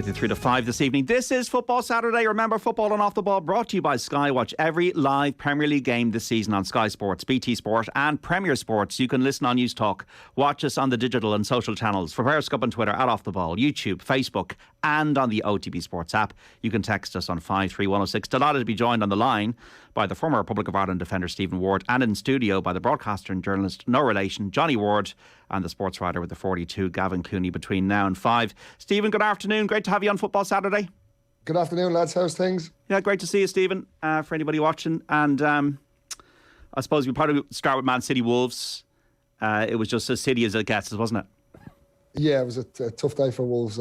3 to 5 this evening. This is Football Saturday. Remember, Football and Off the Ball brought to you by Sky. Watch every live Premier League game this season on Sky Sports, BT Sport and Premier Sports. You can listen on News Talk. Watch us on the digital and social channels for Periscope and Twitter at Off the Ball, YouTube, Facebook and on the OTB Sports app. You can text us on 53106. Delighted to be joined on the line by the former Republic of Ireland defender Stephen Ward, and in studio by the broadcaster and journalist, no relation, Johnny Ward, and the sports writer with the 42, Gavin Clooney, between now and 5. Stephen, good afternoon. Great to have you on Football Saturday. Good afternoon, lads. How's things? Yeah, great to see you, Stephen, for anybody watching. And I suppose we'll probably start with Man City Wolves. It was just as City as it gets, wasn't it? Yeah, it was a tough day for Wolves.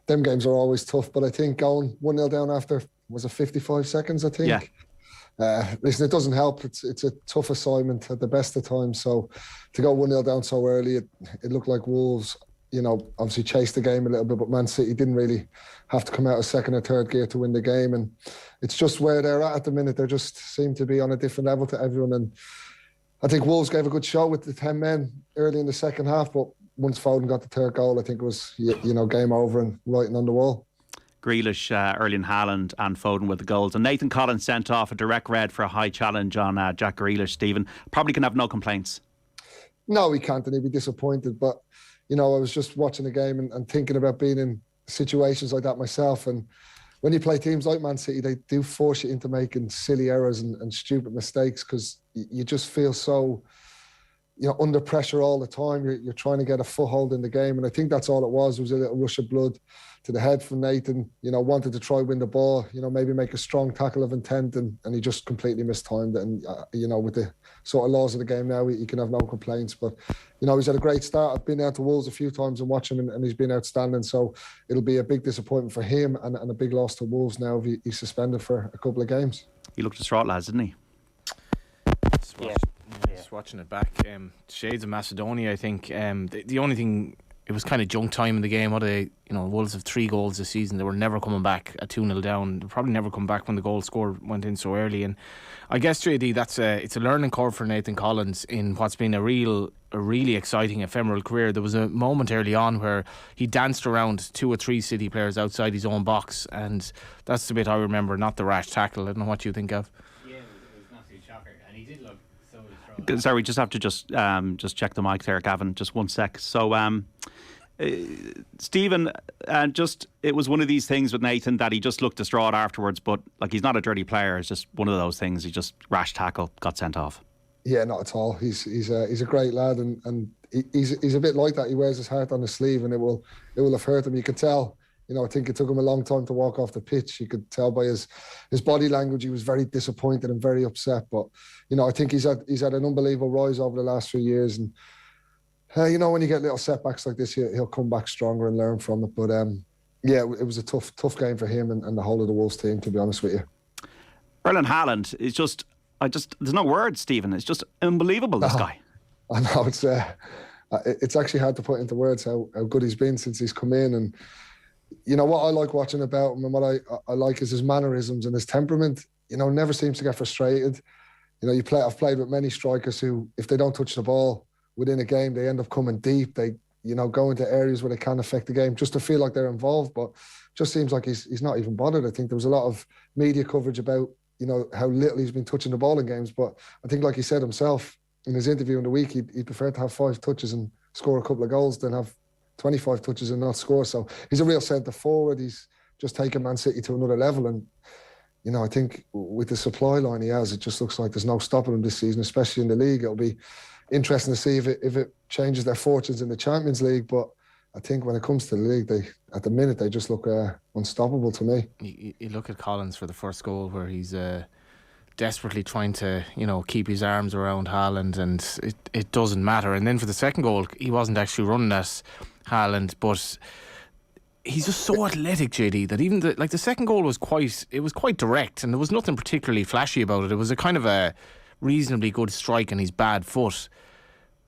Them games are always tough, but I think going 1-0 down after, was it 55 seconds, I think? Yeah. Listen, it doesn't help. It's a tough assignment at the best of times. So to go 1-0 down so early, it looked like Wolves, obviously chased the game a little bit, but Man City didn't really have to come out of second or third gear to win the game. And it's just where they're at the minute. They just seem to be on a different level to everyone. And I think Wolves gave a good show with the 10 men early in the second half, but once Foden got the third goal, I think it was, game over and writing on the wall. Grealish, Erling Haaland and Foden with the goals. And Nathan Collins sent off a direct red for a high challenge on Jack Grealish, Stephen. Probably can have no complaints. No, he can't, and he'd be disappointed. But, I was just watching the game and thinking about being in situations like that myself. And when you play teams like Man City, they do force you into making silly errors and stupid mistakes because you just feel so, under pressure all the time. You're trying to get a foothold in the game. And I think that's all it was. It was a little rush of blood to the head from Nathan, wanted to try win the ball, maybe make a strong tackle of intent, and he just completely mistimed it. And, with the sort of laws of the game now, he can have no complaints. But, he's had a great start. I've been out to Wolves a few times and watched him, and he's been outstanding. So it'll be a big disappointment for him and a big loss to Wolves now if he's suspended for a couple of games. He looked distraught, lads, didn't he? Just watching it back, shades of Macedonia, I think. The only thing, it was kind of junk time in the game. Wolves have 3 goals this season. They were never coming back at 2-0 down. They'll probably never come back when the goal score went in so early. And I guess, JD, it's a learning curve for Nathan Collins in what's been a really exciting ephemeral career. There was a moment early on where he danced around 2 or 3 City players outside his own box, and that's the bit I remember, not the rash tackle. I don't know what you think of. Yeah, it was an absolute shocker, and he did look so distraught. Sorry, we just have to just check the mic there, Gavin. Just 1 sec. So, Stephen, it was one of these things with Nathan that he just looked distraught afterwards, but he's not a dirty player. It's just one of those things. He just rash tackle, got sent off. Yeah, not at all. He's a great lad, and he's a bit like that. He wears his heart on his sleeve, and it will have hurt him. You could tell. I think it took him a long time to walk off the pitch. You could tell by his body language he was very disappointed and very upset. But I think he's had an unbelievable rise over the last few years, and when you get little setbacks like this, he'll come back stronger and learn from it. But it was a tough game for him and the whole of the Wolves team, to be honest with you. Erling Haaland is just there's no words, Stephen. It's just unbelievable, this guy. I know, it's actually hard to put into words how good he's been since he's come in. And what I like watching about him, and what I like is his mannerisms and his temperament. Never seems to get frustrated. I've played with many strikers who, if they don't touch the ball within a game, they end up coming deep. They go into areas where they can affect the game just to feel like they're involved. But just seems like he's not even bothered. I think there was a lot of media coverage about how little he's been touching the ball in games. But I think, like he said himself in his interview in the week, he'd prefer to have 5 touches and score a couple of goals than have 25 touches and not score. So he's a real centre forward. He's just taken Man City to another level. And, I think with the supply line he has, it just looks like there's no stopping him this season, especially in the league. It'll be interesting to see if it changes their fortunes in the Champions League. But I think when it comes to the league, at the minute, they just look unstoppable to me. You look at Collins for the first goal where he's desperately trying to, keep his arms around Haaland, and it doesn't matter. And then for the second goal, he wasn't actually running at Haaland, but he's just so athletic, JD, that even the second goal was quite direct, and there was nothing particularly flashy about it. It was a kind of a reasonably good strike on his bad foot.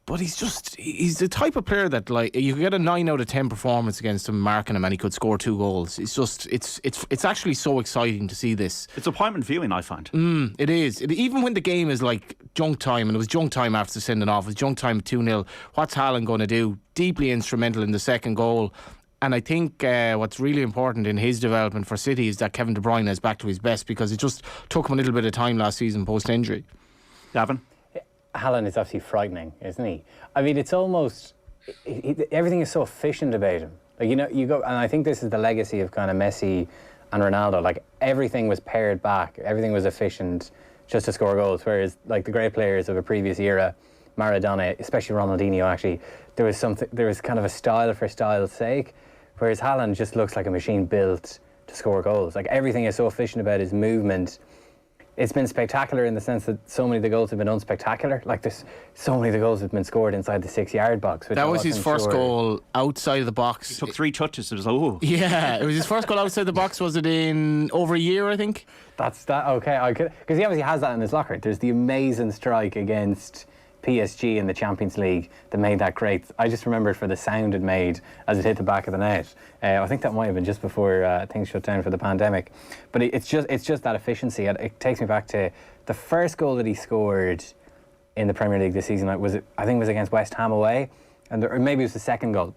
But he's the type of player that, you could get a 9 out of 10 performance against him, marking him, and he could score 2 goals. It's actually so exciting to see this. It's appointment viewing, I find. It is. Even when the game is like junk time, and it was junk time after the sending off, it was junk time 2-0. What's Haaland going to do? Deeply instrumental in the second goal. And I think what's really important in his development for City is that Kevin De Bruyne is back to his best, because it just took him a little bit of time last season post-injury. Gavin? Haaland is absolutely frightening, isn't he? I mean, it's almost... everything is so efficient about him. Like, you go... And I think this is the legacy of kind of Messi and Ronaldo. Like, everything was pared back. Everything was efficient just to score goals. Whereas, like, the great players of a previous era, Maradona, especially Ronaldinho, actually, there was kind of a style for style's sake. Whereas Haaland just looks like a machine built to score goals. Like, everything is so efficient about his movement. It's been spectacular in the sense that so many of the goals have been unspectacular. Like, there's so many of the goals have been scored inside the 6-yard box. That was his first goal outside of the box. He took 3 touches. It was like, oh. Yeah, it was his first goal outside the box. Was it in over a year, I think? That's that. Okay, because he obviously has that in his locker. There's the amazing strike against PSG in the Champions League that made that great. I just remember it for the sound it made as it hit the back of the net. I think that might have been just before things shut down for the pandemic. But it's just that efficiency. It takes me back to the first goal that he scored in the Premier League this season. I think it was against West Ham away, or maybe it was the second goal.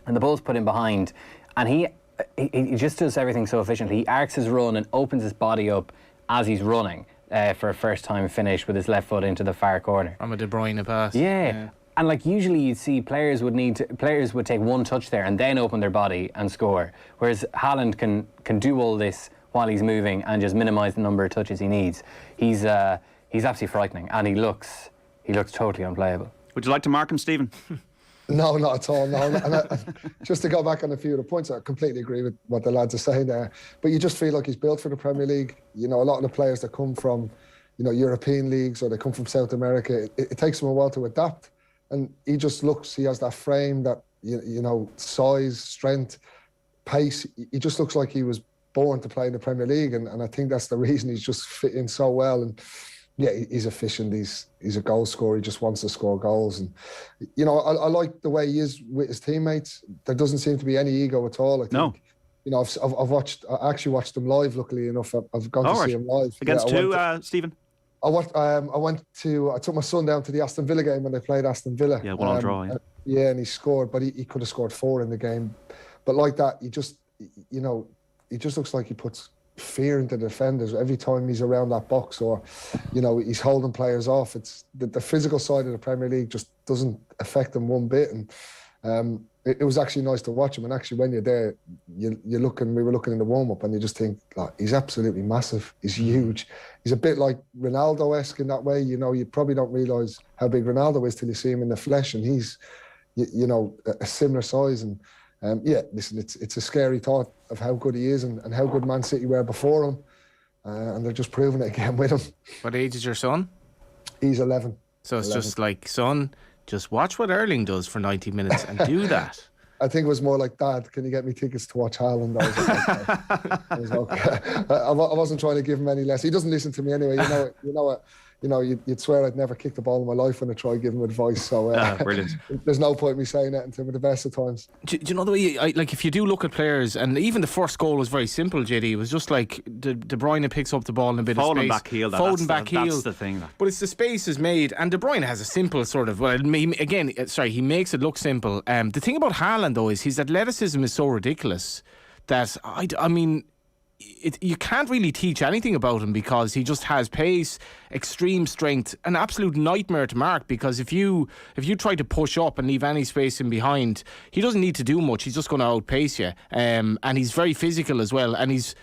And the ball's put in behind, and he just does everything so efficiently. He arcs his run and opens his body up as he's running. For a first-time finish with his left foot into the far corner. From a De Bruyne pass. Yeah. And like usually you'd see players would take one touch there and then open their body and score. Whereas Haaland can do all this while he's moving and just minimise the number of touches he needs. He's absolutely frightening, and he looks totally unplayable. Would you like to mark him, Stephen? No, not at all. No, and just to go back on a few of the points, I completely agree with what the lads are saying there. But you just feel like he's built for the Premier League. You know, a lot of the players that come from, European leagues, or they come from South America, it takes them a while to adapt. And he just he has that frame, that size, strength, pace. He just looks like he was born to play in the Premier League, and I think that's the reason he's just fit in so well. And yeah, he's efficient. He's a goal scorer. He just wants to score goals. And, I like the way he is with his teammates. There doesn't seem to be any ego at all. I think, no. I actually watched him live, luckily enough. I've gone to see him live. Against who, Stephen? I took my son down to the Aston Villa game when they played Aston Villa. Yeah, 1-1 draw, yeah. Yeah, and he scored, but he could have scored 4 in the game. But like that, he just looks like he puts fear into the defenders every time he's around that box, or he's holding players off. It's the physical side of the Premier League just doesn't affect him one bit, and it was actually nice to watch him. And actually, when you're there, we were looking in the warm-up, and you just think, like, he's absolutely massive. He's huge. He's a bit like Ronaldo-esque in that way. You probably don't realise how big Ronaldo is till you see him in the flesh, and he's a similar size. And listen, it's a scary thought of how good he is and how good Man City were before him, and they're just proving it again with him. What age is your son? He's 11. So it's 11. Just like, son, just watch what Erling does for 90 minutes and do that. I think it was more like, Dad, can you get me tickets to watch Haaland? I was okay. I wasn't trying to give him any less. He doesn't listen to me anyway. You'd swear I'd never kicked the ball in my life when I try to give him advice. So brilliant. There's no point in me saying that to him at the best of times. Do you know the way? If you do look at players, and even the first goal was very simple, JD. It was just like De Bruyne picks up the ball in a bit of space. Foden back heel. That's the thing. But it's the space is made, and De Bruyne has a simple sort of. Well, again, he makes it look simple. The thing about Haaland though is his athleticism is so ridiculous that I mean. You can't really teach anything about him, because he just has pace, extreme strength, an absolute nightmare to mark. Because if you try to push up and leave any space in behind, he doesn't need to do much. He's just going to outpace you, and he's very physical as well. And he's,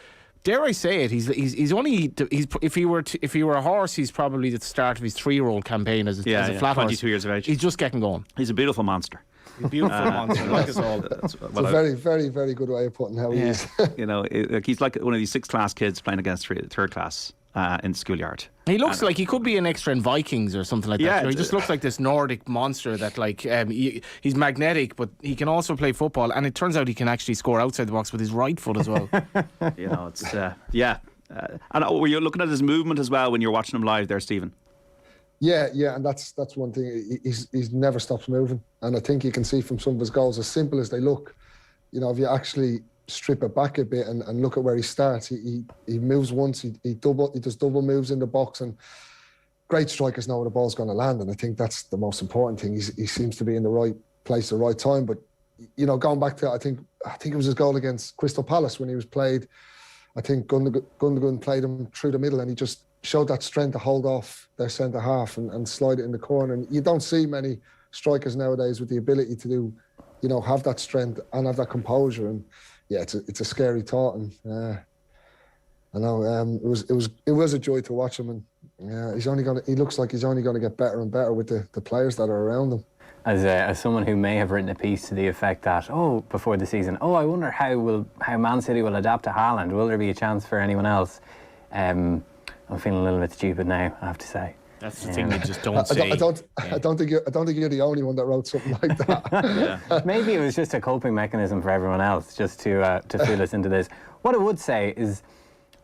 dare I say it, if he were a horse, he's probably at the start of his 3-year-old campaign as a flat 22 years of age. He's just getting going. He's a beautiful monster. Beautiful monster, like us all. It's a very, very, very good way of putting how he is. He's like one of these 6th class kids playing against 3rd class in the schoolyard. He looks like he could be an extra in Vikings or something like that. He just looks like this Nordic monster that, like, he's magnetic, but he can also play football. And it turns out he can actually score outside the box with his right foot as well. It's and were you looking at his movement as well when you're watching him live there, Stephen? Yeah, and that's one thing. He's never stops moving, and I think you can see from some of his goals, as simple as they look, if you actually strip it back a bit and look at where he starts, he moves once, he does double moves in the box, and great strikers know where the ball's going to land, and I think that's the most important thing. He seems to be in the right place at the right time, but going back to I think it was his goal against Crystal Palace when he was played. I think Gundogan played him through the middle, and he just showed that strength to hold off their centre half and slide it in the corner. And you don't see many strikers nowadays with the ability to do, have that strength and have that composure. And yeah, it's a scary thought. And I know it was a joy to watch him. And yeah, he looks like he's only going to get better and better with the players that are around him. As someone who may have written a piece to the effect that, before the season, I wonder how Man City will adapt to Haaland. Will there be a chance for anyone else? I'm feeling a little bit stupid now, I have to say. That's the thing you just don't say. I don't think you're the only one that wrote something like that. Maybe it was just a coping mechanism for everyone else, just to fool us into this. What I would say is,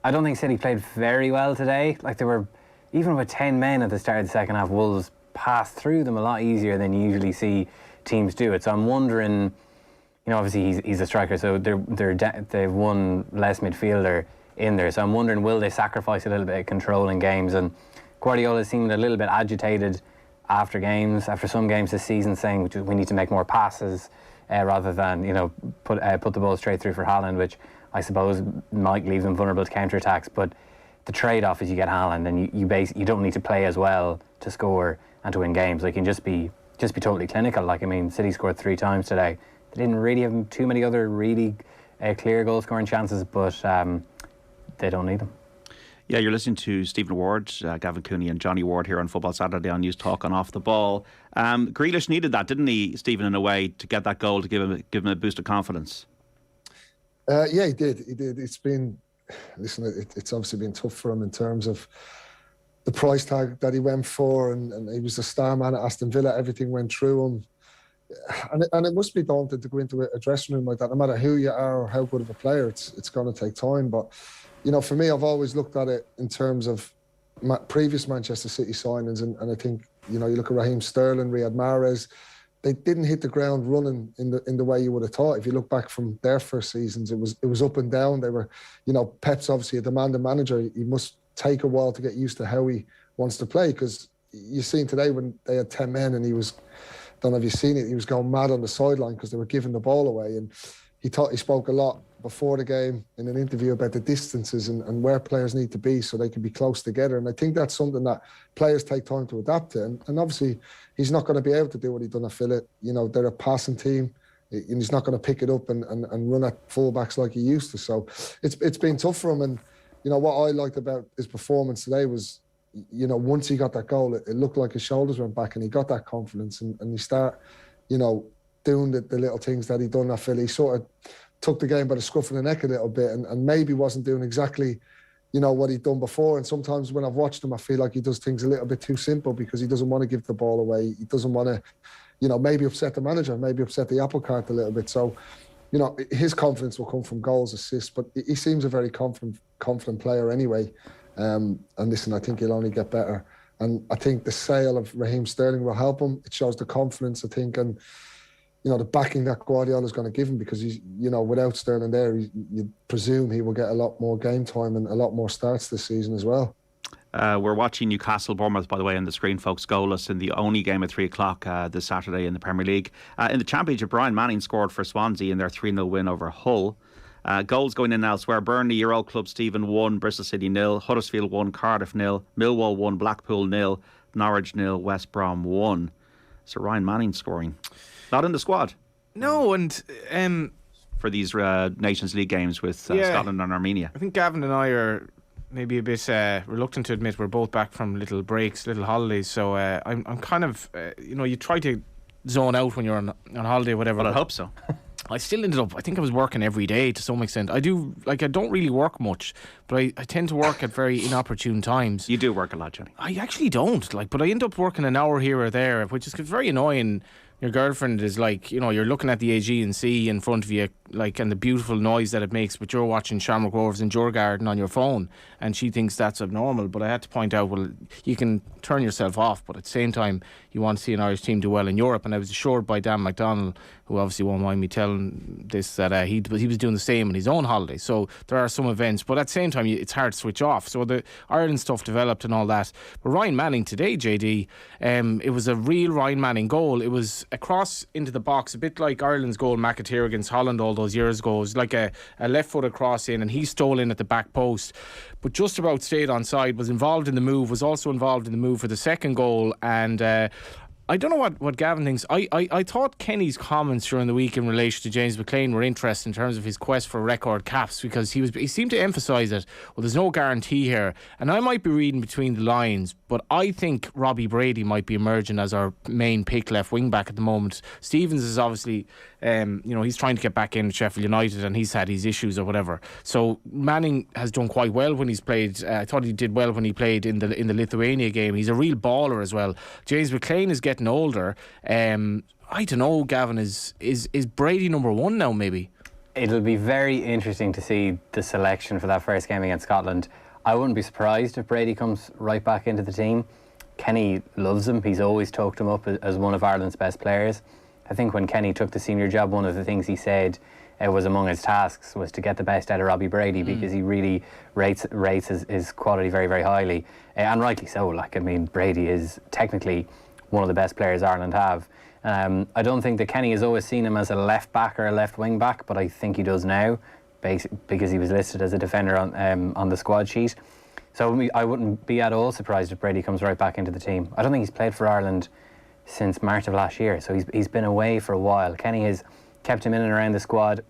I don't think City played very well today. Like, they were, even with 10 men at the start of the second half, Wolves passed through them a lot easier than you usually see teams do it. So I'm wondering, obviously he's a striker, so they've one less midfielder in there. So I'm wondering, will they sacrifice a little bit of control in games? And Guardiola seemed a little bit agitated after some games this season, saying we need to make more passes rather than put the ball straight through for Haaland, which I suppose might leave them vulnerable to counter-attacks. But the trade-off is you get Haaland, and you don't need to play as well to score and to win games. Like, you can just be totally clinical. Like, I mean, City scored 3 times today. They didn't really have too many other really clear goal-scoring chances, but they don't need them. Yeah, you're listening to Stephen Ward, Gavin Cooney and Johnny Ward here on Football Saturday on News Talk on Off the Ball. Grealish needed that, didn't he, Stephen, in a way, to get that goal, to give him a boost of confidence? Yeah, he did. It's been, it's obviously been tough for him in terms of the price tag that he went for, and he was the star man at Aston Villa. Everything went through him. And it must be daunting to go into a dressing room like that. No matter who you are or how good of a player, it's going to take time. But, for me, I've always looked at it in terms of previous Manchester City signings. And I think, you look at Raheem Sterling, Riyad Mahrez, they didn't hit the ground running in the way you would have thought. If you look back from their first seasons, it was up and down. They were, Pep's obviously a demanding manager. He must take a while to get used to how he wants to play, because you've seen today when they had 10 men and he was, don't know if you've seen it, he was going mad on the sideline because they were giving the ball away. And he spoke a lot before the game in an interview about the distances and where players need to be so they can be close together. And I think that's something that players take time to adapt to. And obviously he's not going to be able to do what he done at Villa. They're a passing team, and he's not going to pick it up and run at fullbacks like he used to. So it's been tough for him. And what I liked about his performance today was, once he got that goal, it looked like his shoulders went back and he got that confidence and he start, doing the little things that he done at Philly. He sort of took the game by the scruff of the neck a little bit and maybe wasn't doing exactly, what he'd done before. And sometimes when I've watched him, I feel like he does things a little bit too simple because he doesn't want to give the ball away. He doesn't want to, maybe upset the manager, maybe upset the apple cart a little bit. So, his confidence will come from goals, assists, but he seems a very confident player anyway. And listen, I think he'll only get better. And I think the sale of Raheem Sterling will help him. It shows the confidence, I think, and the backing that Guardiola is going to give him, because he's, without Sterling there, you presume he will get a lot more game time and a lot more starts this season as well. We're watching Newcastle Bournemouth, by the way, on the screen, folks, goalless in the only game at 3 o'clock this Saturday in the Premier League. In the Championship, Ryan Manning scored for Swansea in their 3-0 win over Hull. Goals going in elsewhere. Burnley, your old club, Stephen, 1, Bristol City 0, Huddersfield 1, Cardiff 0, Millwall 1, Blackpool 0, Norwich 0, West Brom 1. So Ryan Manning scoring. Not in the squad. No, and for these Nations League games with Scotland and Armenia. I think Gavin and I are maybe a bit reluctant to admit we're both back from little breaks, little holidays. So I'm kind of, you try to zone out when you're on holiday or whatever. Well, I hope so. I still ended up, I think I was working every day to some extent. I don't really work much, but I tend to work at very inopportune times. You do work a lot, Johnny. I actually don't, but I end up working an hour here or there, which is very annoying. Your girlfriend is you're looking at the Aegean Sea in front of you, and the beautiful noise that it makes, but you're watching Shamrock Rovers in Djurgården on your phone, and she thinks that's abnormal. But I had to point out, well, you can turn yourself off, but at the same time, you want to see an Irish team do well in Europe. And I was assured by Dan McDonnell, who obviously won't mind me telling this, that he was doing the same on his own holiday. So there are some events, but at the same time, it's hard to switch off. So the Ireland stuff developed and all that. But Ryan Manning today, JD, it was a real Ryan Manning goal. It was a cross into the box, a bit like Ireland's goal McAteer against Holland all those years ago. It was like a left-footed cross in, and he stole in at the back post, but just about stayed onside, was involved in the move, was also involved in the move for the second goal, and I don't know what Gavin thinks. I thought Kenny's comments during the week in relation to James McLean were interesting in terms of his quest for record caps, because he seemed to emphasise that, well, there's no guarantee here. And I might be reading between the lines, but I think Robbie Brady might be emerging as our main pick left wing back at the moment. Stevens is obviously, he's trying to get back in at Sheffield United, and he's had his issues or whatever. So Manning has done quite well when he's played. I thought he did well when he played in the Lithuania game. He's a real baller as well. James McLean is getting older. I don't know, Gavin, is Brady number one now maybe? It'll be very interesting to see the selection for that first game against Scotland. I wouldn't be surprised if Brady comes right back into the team. Kenny loves him. He's always talked him up as one of Ireland's best players. I think when Kenny took the senior job, one of the things he said was among his tasks was to get the best out of Robbie Brady, because he really rates his quality very, very highly, and rightly so. Like, I mean, Brady is technically one of the best players Ireland have. I don't think that Kenny has always seen him as a left back or a left wing back, but I think he does now, because he was listed as a defender on the squad sheet. So I wouldn't be at all surprised if Brady comes right back into the team. I don't think he's played for Ireland since March of last year, so he's been away for a while. Kenny has kept him in and around the squad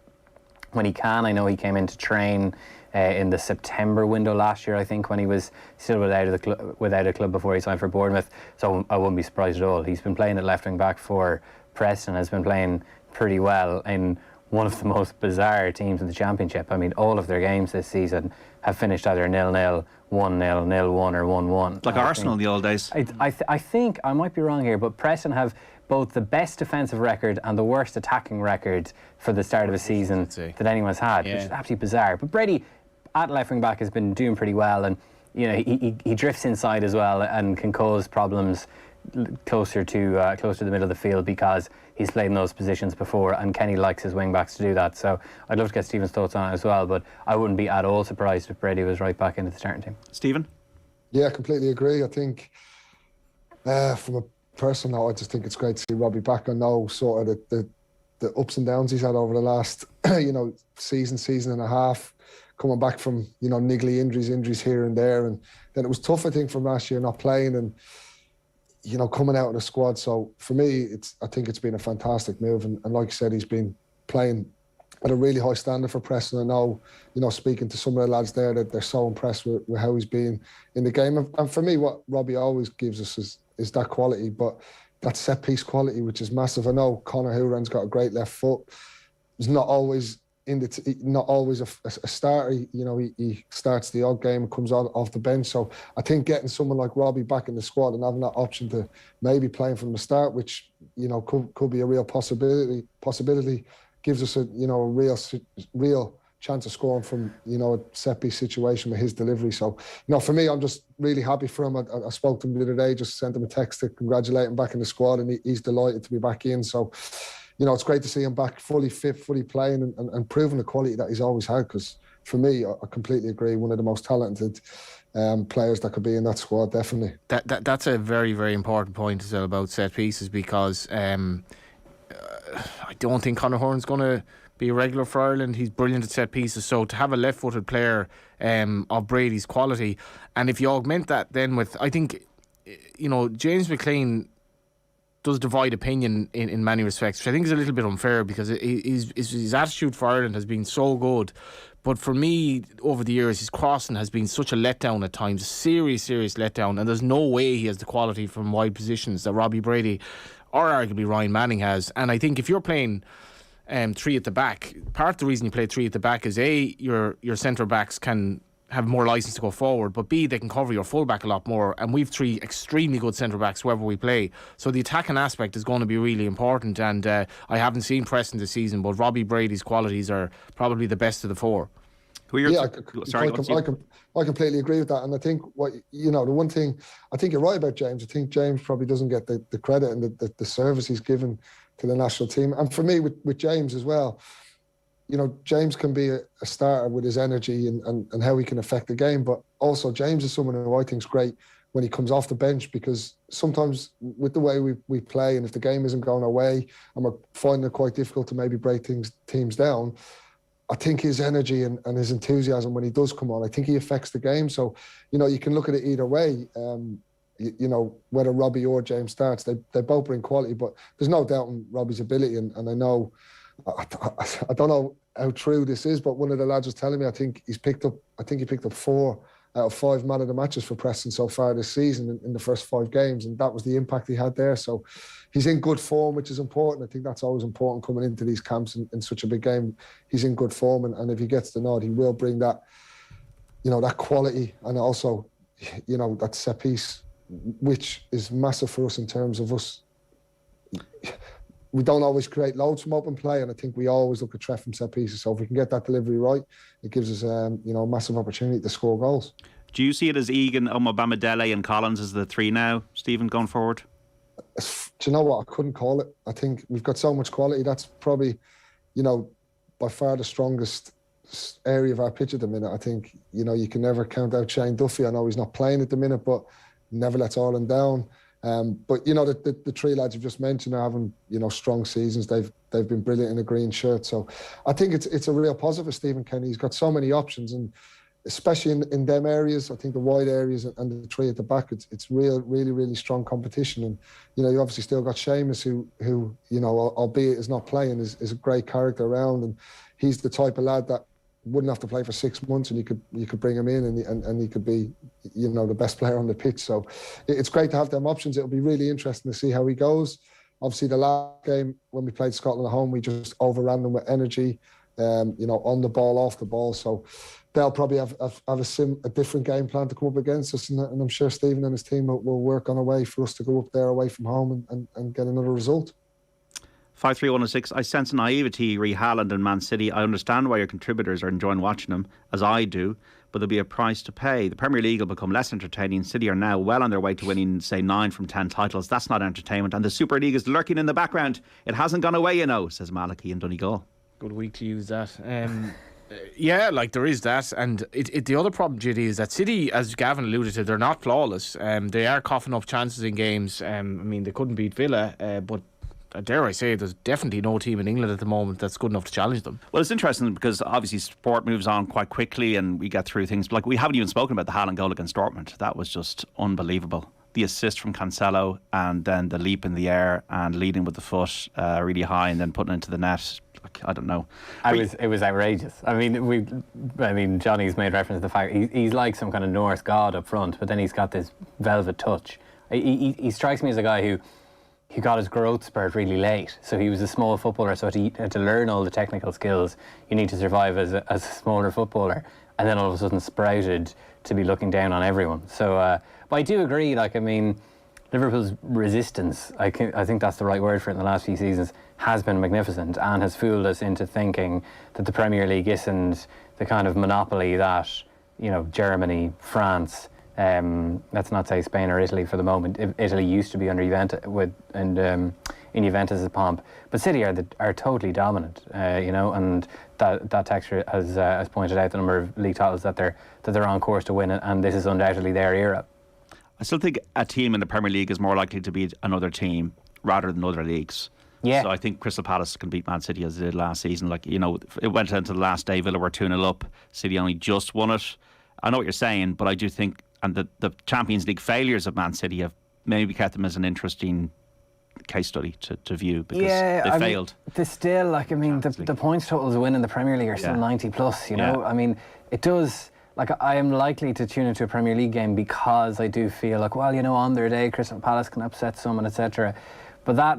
when he can. I know he came in to train in the September window last year, I think, when he was still without a club before he signed for Bournemouth. So I wouldn't be surprised at all. He's been playing at left wing back for Preston, has been playing pretty well in one of the most bizarre teams in the Championship. I mean, all of their games this season have finished either 0-0, 1-0, 0-1 or 1-1. Like Arsenal in the old days. I think, I might be wrong here, but Preston have both the best defensive record and the worst attacking record for the start of a season that anyone's had, which is absolutely bizarre. But Brady at left wing back has been doing pretty well, and he drifts inside as well and can cause problems closer to the middle of the field, because he's played in those positions before, and Kenny likes his wing backs to do that. So I'd love to get Stephen's thoughts on it as well, but I wouldn't be at all surprised if Brady was right back into the starting team. Stephen? Yeah, I completely agree. I think from a personal note, I just think it's great to see Robbie back. I know sort of the ups and downs he's had over the last season and a half, coming back from niggly injuries here and there, and then it was tough, I think, from last year not playing and coming out in the squad. So for me, I think it's been a fantastic move, and like you said, he's been playing at a really high standard for Preston. I know, speaking to some of the lads there, that they're so impressed with how he's been in the game. And for me, what Robbie always gives us is that quality, but that set piece quality, which is massive. I know Conor Houran's got a great left foot. He's not always not always a starter. He starts the odd game and comes on off the bench. So I think getting someone like Robbie back in the squad and having that option to maybe playing from the start, which could be a real possibility, gives us a real chance of scoring from a set piece situation with his delivery. So for me, I'm just really happy for him. I spoke to him the other day, just sent him a text to congratulate him back in the squad, and he's delighted to be back in. So it's great to see him back fully fit, fully playing, and proving the quality that he's always had. Because for me, I completely agree, one of the most talented players that could be in that squad, definitely. That's a very, very important point as well about set pieces, because I don't think Conor Houran's going to be a regular for Ireland. He's brilliant at set pieces. So to have a left-footed player of Brady's quality, and if you augment that then with, I think, James McLean does divide opinion in many respects, which I think is a little bit unfair, because his attitude for Ireland has been so good. But for me, over the years, his crossing has been such a letdown at times, a serious letdown, and there's no way he has the quality from wide positions that Robbie Brady or arguably Ryan Manning has. And I think if you're playing three at the back, part of the reason you play three at the back is A, your centre backs can have more license to go forward, but B, they can cover your fullback a lot more, and we've three extremely good centre backs wherever we play. So the attacking aspect is going to be really important, and I haven't seen Preston this season, but Robbie Brady's qualities are probably the best of the four. I completely agree with that. And I think the one thing, I think you're right about James. I think James probably doesn't get the credit and the service he's given to the national team. And for me, with James as well, James can be a starter with his energy and how he can affect the game. But also, James is someone who I think is great when he comes off the bench, because sometimes with the way we play, and if the game isn't going our way and we're finding it quite difficult to maybe break teams down, I think his energy and his enthusiasm when he does come on, I think he affects the game. So, you can look at it either way. Whether Robbie or James starts, they both bring quality, but there's no doubt in Robbie's ability. And I know, I don't know how true this is, but one of the lads was telling me, I think he picked up 4 out of 5 man of the matches for Preston so far this season in the first 5 games, and that was the impact he had there. So he's in good form, which is important. I think that's always important coming into these camps in such a big game. He's in good form, and if he gets the nod, he will bring that, that quality, and also, that set piece, which is massive for us in terms of us. We don't always create loads from open play, and I think we always look at Treff from set pieces. So if we can get that delivery right, it gives us a massive opportunity to score goals. Do you see it as Egan, Omobamidele and Collins as the 3 now, Stephen, going forward? Do you know what? I couldn't call it. I think we've got so much quality. That's probably, by far the strongest area of our pitch at the minute. I think, you can never count out Shane Duffy. I know he's not playing at the minute, but never lets Ireland down. But the 3 lads you've just mentioned are having strong seasons. They've been brilliant in a green shirt. So I think it's a real positive for Stephen Kenny. He's got so many options, and especially in them areas, I think the wide areas and the 3 at the back, it's really strong competition. And you obviously still got Seamus, who albeit is not playing, is a great character around, and he's the type of lad that wouldn't have to play for 6 months, and you could bring him in, and he could be the best player on the pitch. So it's great to have them options. It'll be really interesting to see how he goes. Obviously, the last game when we played Scotland at home, we just overran them with energy, on the ball, off the ball. So they'll probably have a different game plan to come up against us, and I'm sure Stephen and his team will work on a way for us to go up there away from home and get another result. 53106. I sense naivety re Haaland and Man City. I understand why your contributors are enjoying watching them, as I do, but there'll be a price to pay. The Premier League will become less entertaining. City are now well on their way to winning, say, 9 from 10 titles. That's not entertainment. And the Super League is lurking in the background. It hasn't gone away, says Malachy in Donegal. Good week to use that. Yeah, there is that, and the other problem, Judy, is that City, as Gavin alluded to, they're not flawless. They are coughing up chances in games. They couldn't beat Villa, but dare I say, there's definitely no team in England at the moment that's good enough to challenge them. Well, it's interesting because obviously sport moves on quite quickly and we get through things. We haven't even spoken about the Haaland goal against Dortmund. That was just unbelievable. The assist from Cancelo, and then the leap in the air and leading with the foot really high and then putting it into the net. I don't know. It was outrageous. Johnny's made reference to the fact he's like some kind of Norse god up front, but then he's got this velvet touch. He strikes me as a guy who got his growth spurt really late. So he was a small footballer, so he had to learn all the technical skills you need to survive as a smaller footballer, and then all of a sudden sprouted to be looking down on everyone. So, but I do agree, Liverpool's resistance, I think that's the right word for it in the last few seasons, has been magnificent and has fooled us into thinking that the Premier League isn't the kind of monopoly that, Germany, France, let's not say Spain or Italy for the moment. Italy used to be under Juventus in Juventus' pomp, but City are totally dominant, and that texture has pointed out the number of league titles that they're on course to win, and this is undoubtedly their era. I still think a team in the Premier League is more likely to beat another team rather than other leagues. Yeah. So I think Crystal Palace can beat Man City as they did last season. It went into the last day, Villa were 2-0 up. City only just won it. I know what you're saying, but I do think, and the Champions League failures of Man City have maybe kept them as an interesting case study to view, because they failed. There's still, the points totals win in the Premier League are still 90 plus, know. It does. I am likely to tune into a Premier League game because I do feel on their day, Crystal Palace can upset someone, etc. But that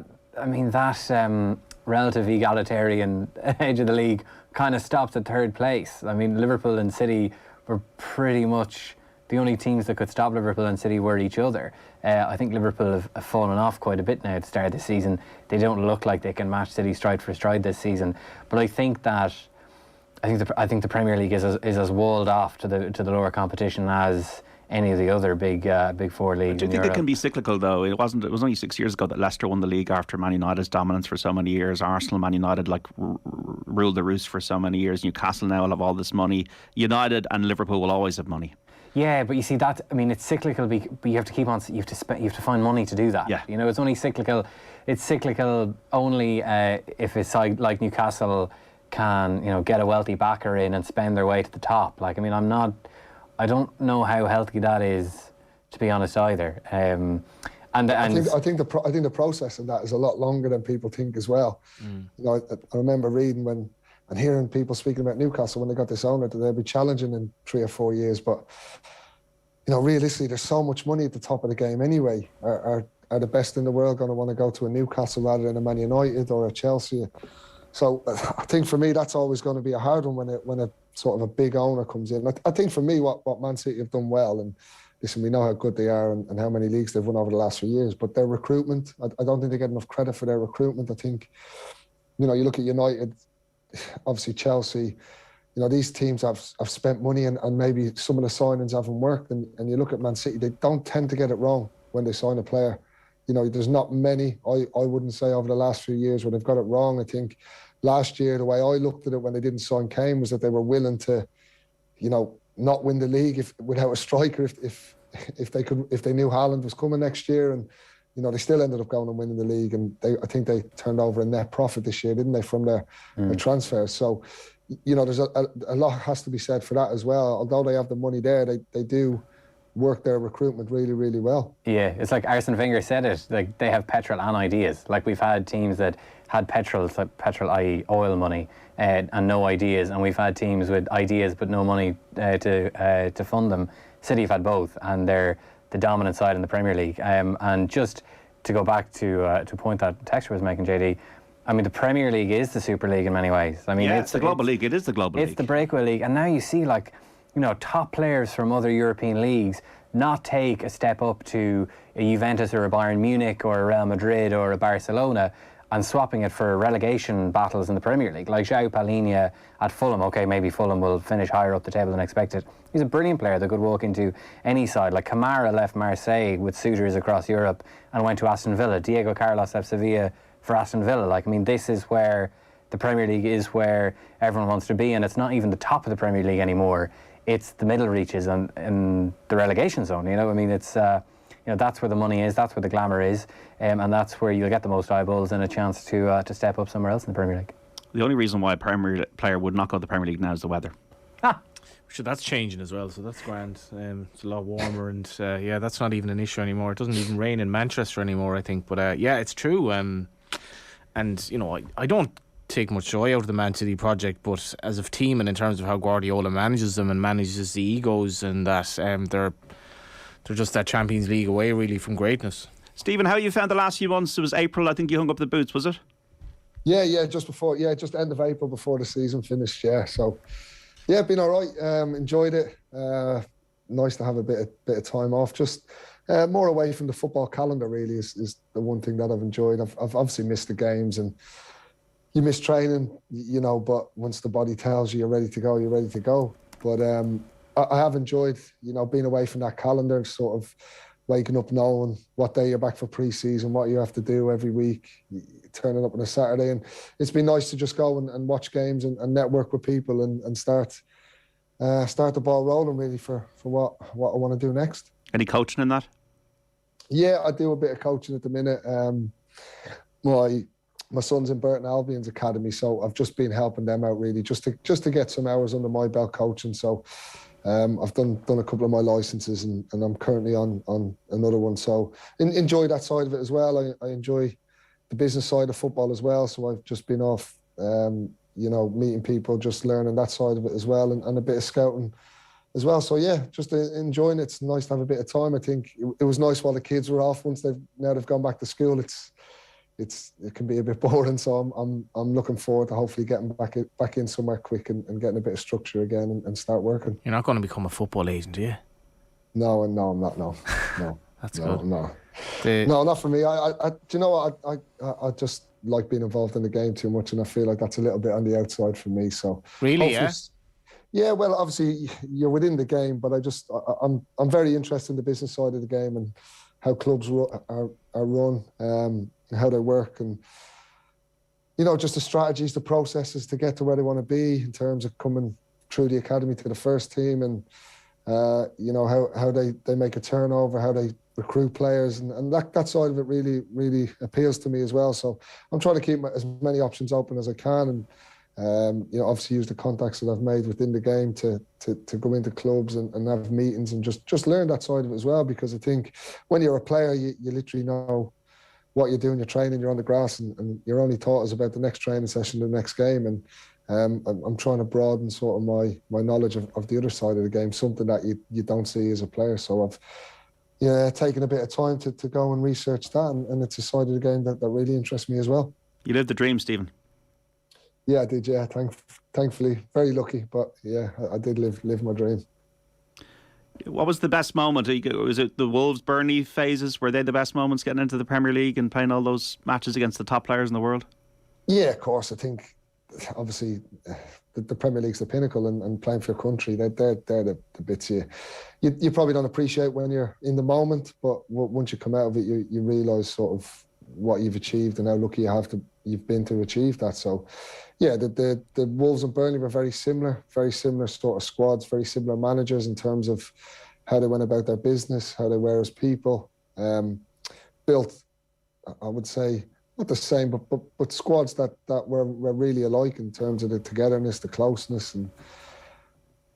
relative egalitarian age of the league kind of stopped at third place. Liverpool and City were pretty much the only teams that could stop Liverpool and City were each other. I think Liverpool have fallen off quite a bit now at the start of the season. They don't look like they can match City stride for stride this season. But I think the Premier League is as walled off to the lower competition as any of the other big four leagues. Do you think it can be cyclical though? It was only 6 years ago that Leicester won the league after Man United's dominance for so many years. Arsenal, Man United ruled the roost for so many years. Newcastle now will have all this money. United and Liverpool will always have money. Yeah, but you see that, I mean, it's cyclical, but you have to keep on, you have to find money to do that. Yeah. You know, it's only cyclical. It's cyclical only if a side like Newcastle can, you know, get a wealthy backer in and spend their way to the top. Like, I mean, I don't know how healthy that is, to be honest, either. I think the process of that is a lot longer than people think as well. You know, I remember reading and hearing people speaking about Newcastle when they got this owner that they'll be challenging in 3 or 4 years. But you know, realistically, there's so much money at the top of the game anyway. Are the best in the world going to want to go to a Newcastle rather than a Man United or a Chelsea? So I think for me that's always going to be a hard one when a sort of a big owner comes in. I think for me what Man City have done well, and listen, we know how good they are and how many leagues they've won over the last few years, but their recruitment, I don't think they get enough credit for their recruitment. I think, you know, you look at United, obviously Chelsea, you know, these teams have spent money and maybe some of the signings haven't worked. And you look at Man City, they don't tend to get it wrong when they sign a player. You know, there's not many, I wouldn't say, over the last few years where they've got it wrong. I think last year, the way I looked at it when they didn't sign Kane was that they were willing to, you know, not win the league without a striker if they knew Haaland was coming next year. And you know, they still ended up going and winning the league, and I think they turned over a net profit this year, didn't they, from their transfers? So, you know, there's a lot has to be said for that as well. Although they have the money there, they do work their recruitment really, really well. Yeah, it's like Arsene Wenger said it, like they have petrol and ideas. Like we've had teams that had petrol i.e. oil money, and no ideas, and we've had teams with ideas but no money to fund them. City have had both, and they're the dominant side in the Premier League. And just to go back to a point that Texture was making, JD, I mean, the Premier League is the Super League in many ways. I mean, it's the global league. It is the global league. It's the breakaway league, and now you see, like, you know, top players from other European leagues not take a step up to a Juventus or a Bayern Munich or a Real Madrid or a Barcelona and swapping it for relegation battles in the Premier League. Like João Palhinha at Fulham. Okay, maybe Fulham will finish higher up the table than expected. He's a brilliant player that could walk into any side. Like Kamara left Marseille with suitors across Europe and went to Aston Villa. Diego Carlos left Sevilla for Aston Villa. Like, I mean, this is where the Premier League is, where everyone wants to be, and it's not even the top of the Premier League anymore. It's the middle reaches and the relegation zone. You know, I mean, it's you know, that's where the money is, that's where the glamour is, and that's where you'll get the most eyeballs and a chance to step up somewhere else in the Premier League. The only reason why a Premier player would not go to the Premier League now is the weather. Sure, that's changing as well, so that's grand. It's a lot warmer, and yeah, that's not even an issue anymore. It doesn't even rain in Manchester anymore, I think. But yeah, it's true. And you know, I don't take much joy out of the Man City project, but as a team and in terms of how Guardiola manages them and manages the egos, and that they're just that Champions League away really from greatness. Stephen, how you found the last few months? It was April, I think you hung up the boots, was it? Yeah, just end of April before the season finished. Yeah, so yeah, been all right. Enjoyed it. Nice to have a bit of time off. Just more away from the football calendar really is the one thing that I've enjoyed. I've obviously missed the games and you miss training, you know, but once the body tells you you're ready to go, you're ready to go. But I have enjoyed, you know, being away from that calendar, sort of waking up knowing what day you're back for pre-season, what you have to do every week, turning up on a Saturday. And it's been nice to just go and watch games and network with people and start the ball rolling really for what I want to do next. Any coaching in that? Yeah, I do a bit of coaching at the minute. My son's in Burton Albion's academy, so I've just been helping them out really, just to get some hours under my belt coaching. So I've done a couple of my licenses and I'm currently on another one. So enjoy that side of it as well. I enjoy the business side of football as well. So I've just been off, you know, meeting people, just learning that side of it as well, and a bit of scouting as well. So yeah, just enjoying it. It's nice to have a bit of time. I think it was nice while the kids were off. Once they've gone back to school, it can be a bit boring. So I'm looking forward to hopefully getting back in somewhere quick and getting a bit of structure again and start working. You're not going to become a football agent, are you? No, I'm not. No. That's no, good. No. No, not for me. Do you know what? I just like being involved in the game too much, and I feel like that's a little bit on the outside for me. So really, yeah. Yeah, well, obviously you're within the game, but I'm very interested in the business side of the game and how clubs are run, and how they work, and you know, just the strategies, the processes to get to where they want to be in terms of coming through the academy to the first team, and You know, how they make a turnover, how they recruit players, and that side of it really appeals to me as well. So I'm trying to keep as many options open as I can, and you know, obviously use the contacts that I've made within the game to go into clubs and have meetings and just learn that side of it as well. Because I think when you're a player, you literally know what you're doing, you're training, you're on the grass, and you're only taught us about the next training session, the next game. And I'm trying to broaden sort of my knowledge of the other side of the game, something that you don't see as a player. So I've taken a bit of time to go and research that, and it's a side of the game that really interests me as well. You lived the dream, Stephen. Yeah, I did. Yeah, thankfully, very lucky. But yeah, I did live my dream. What was the best moment? Was it the Wolves-Burnley phases? Were they the best moments getting into the Premier League and playing all those matches against the top players in the world? Yeah, of course. I think obviously the Premier League's the pinnacle, and playing for your country, they're the bits you probably don't appreciate when you're in the moment, but once you come out of it, you realise sort of what you've achieved and how lucky you've been to achieve that. So yeah, the Wolves and Burnley were very similar sort of squads, very similar managers in terms of how they went about their business, how they were as people. Built, I would say, not the same, but squads that were really alike in terms of the togetherness, the closeness, and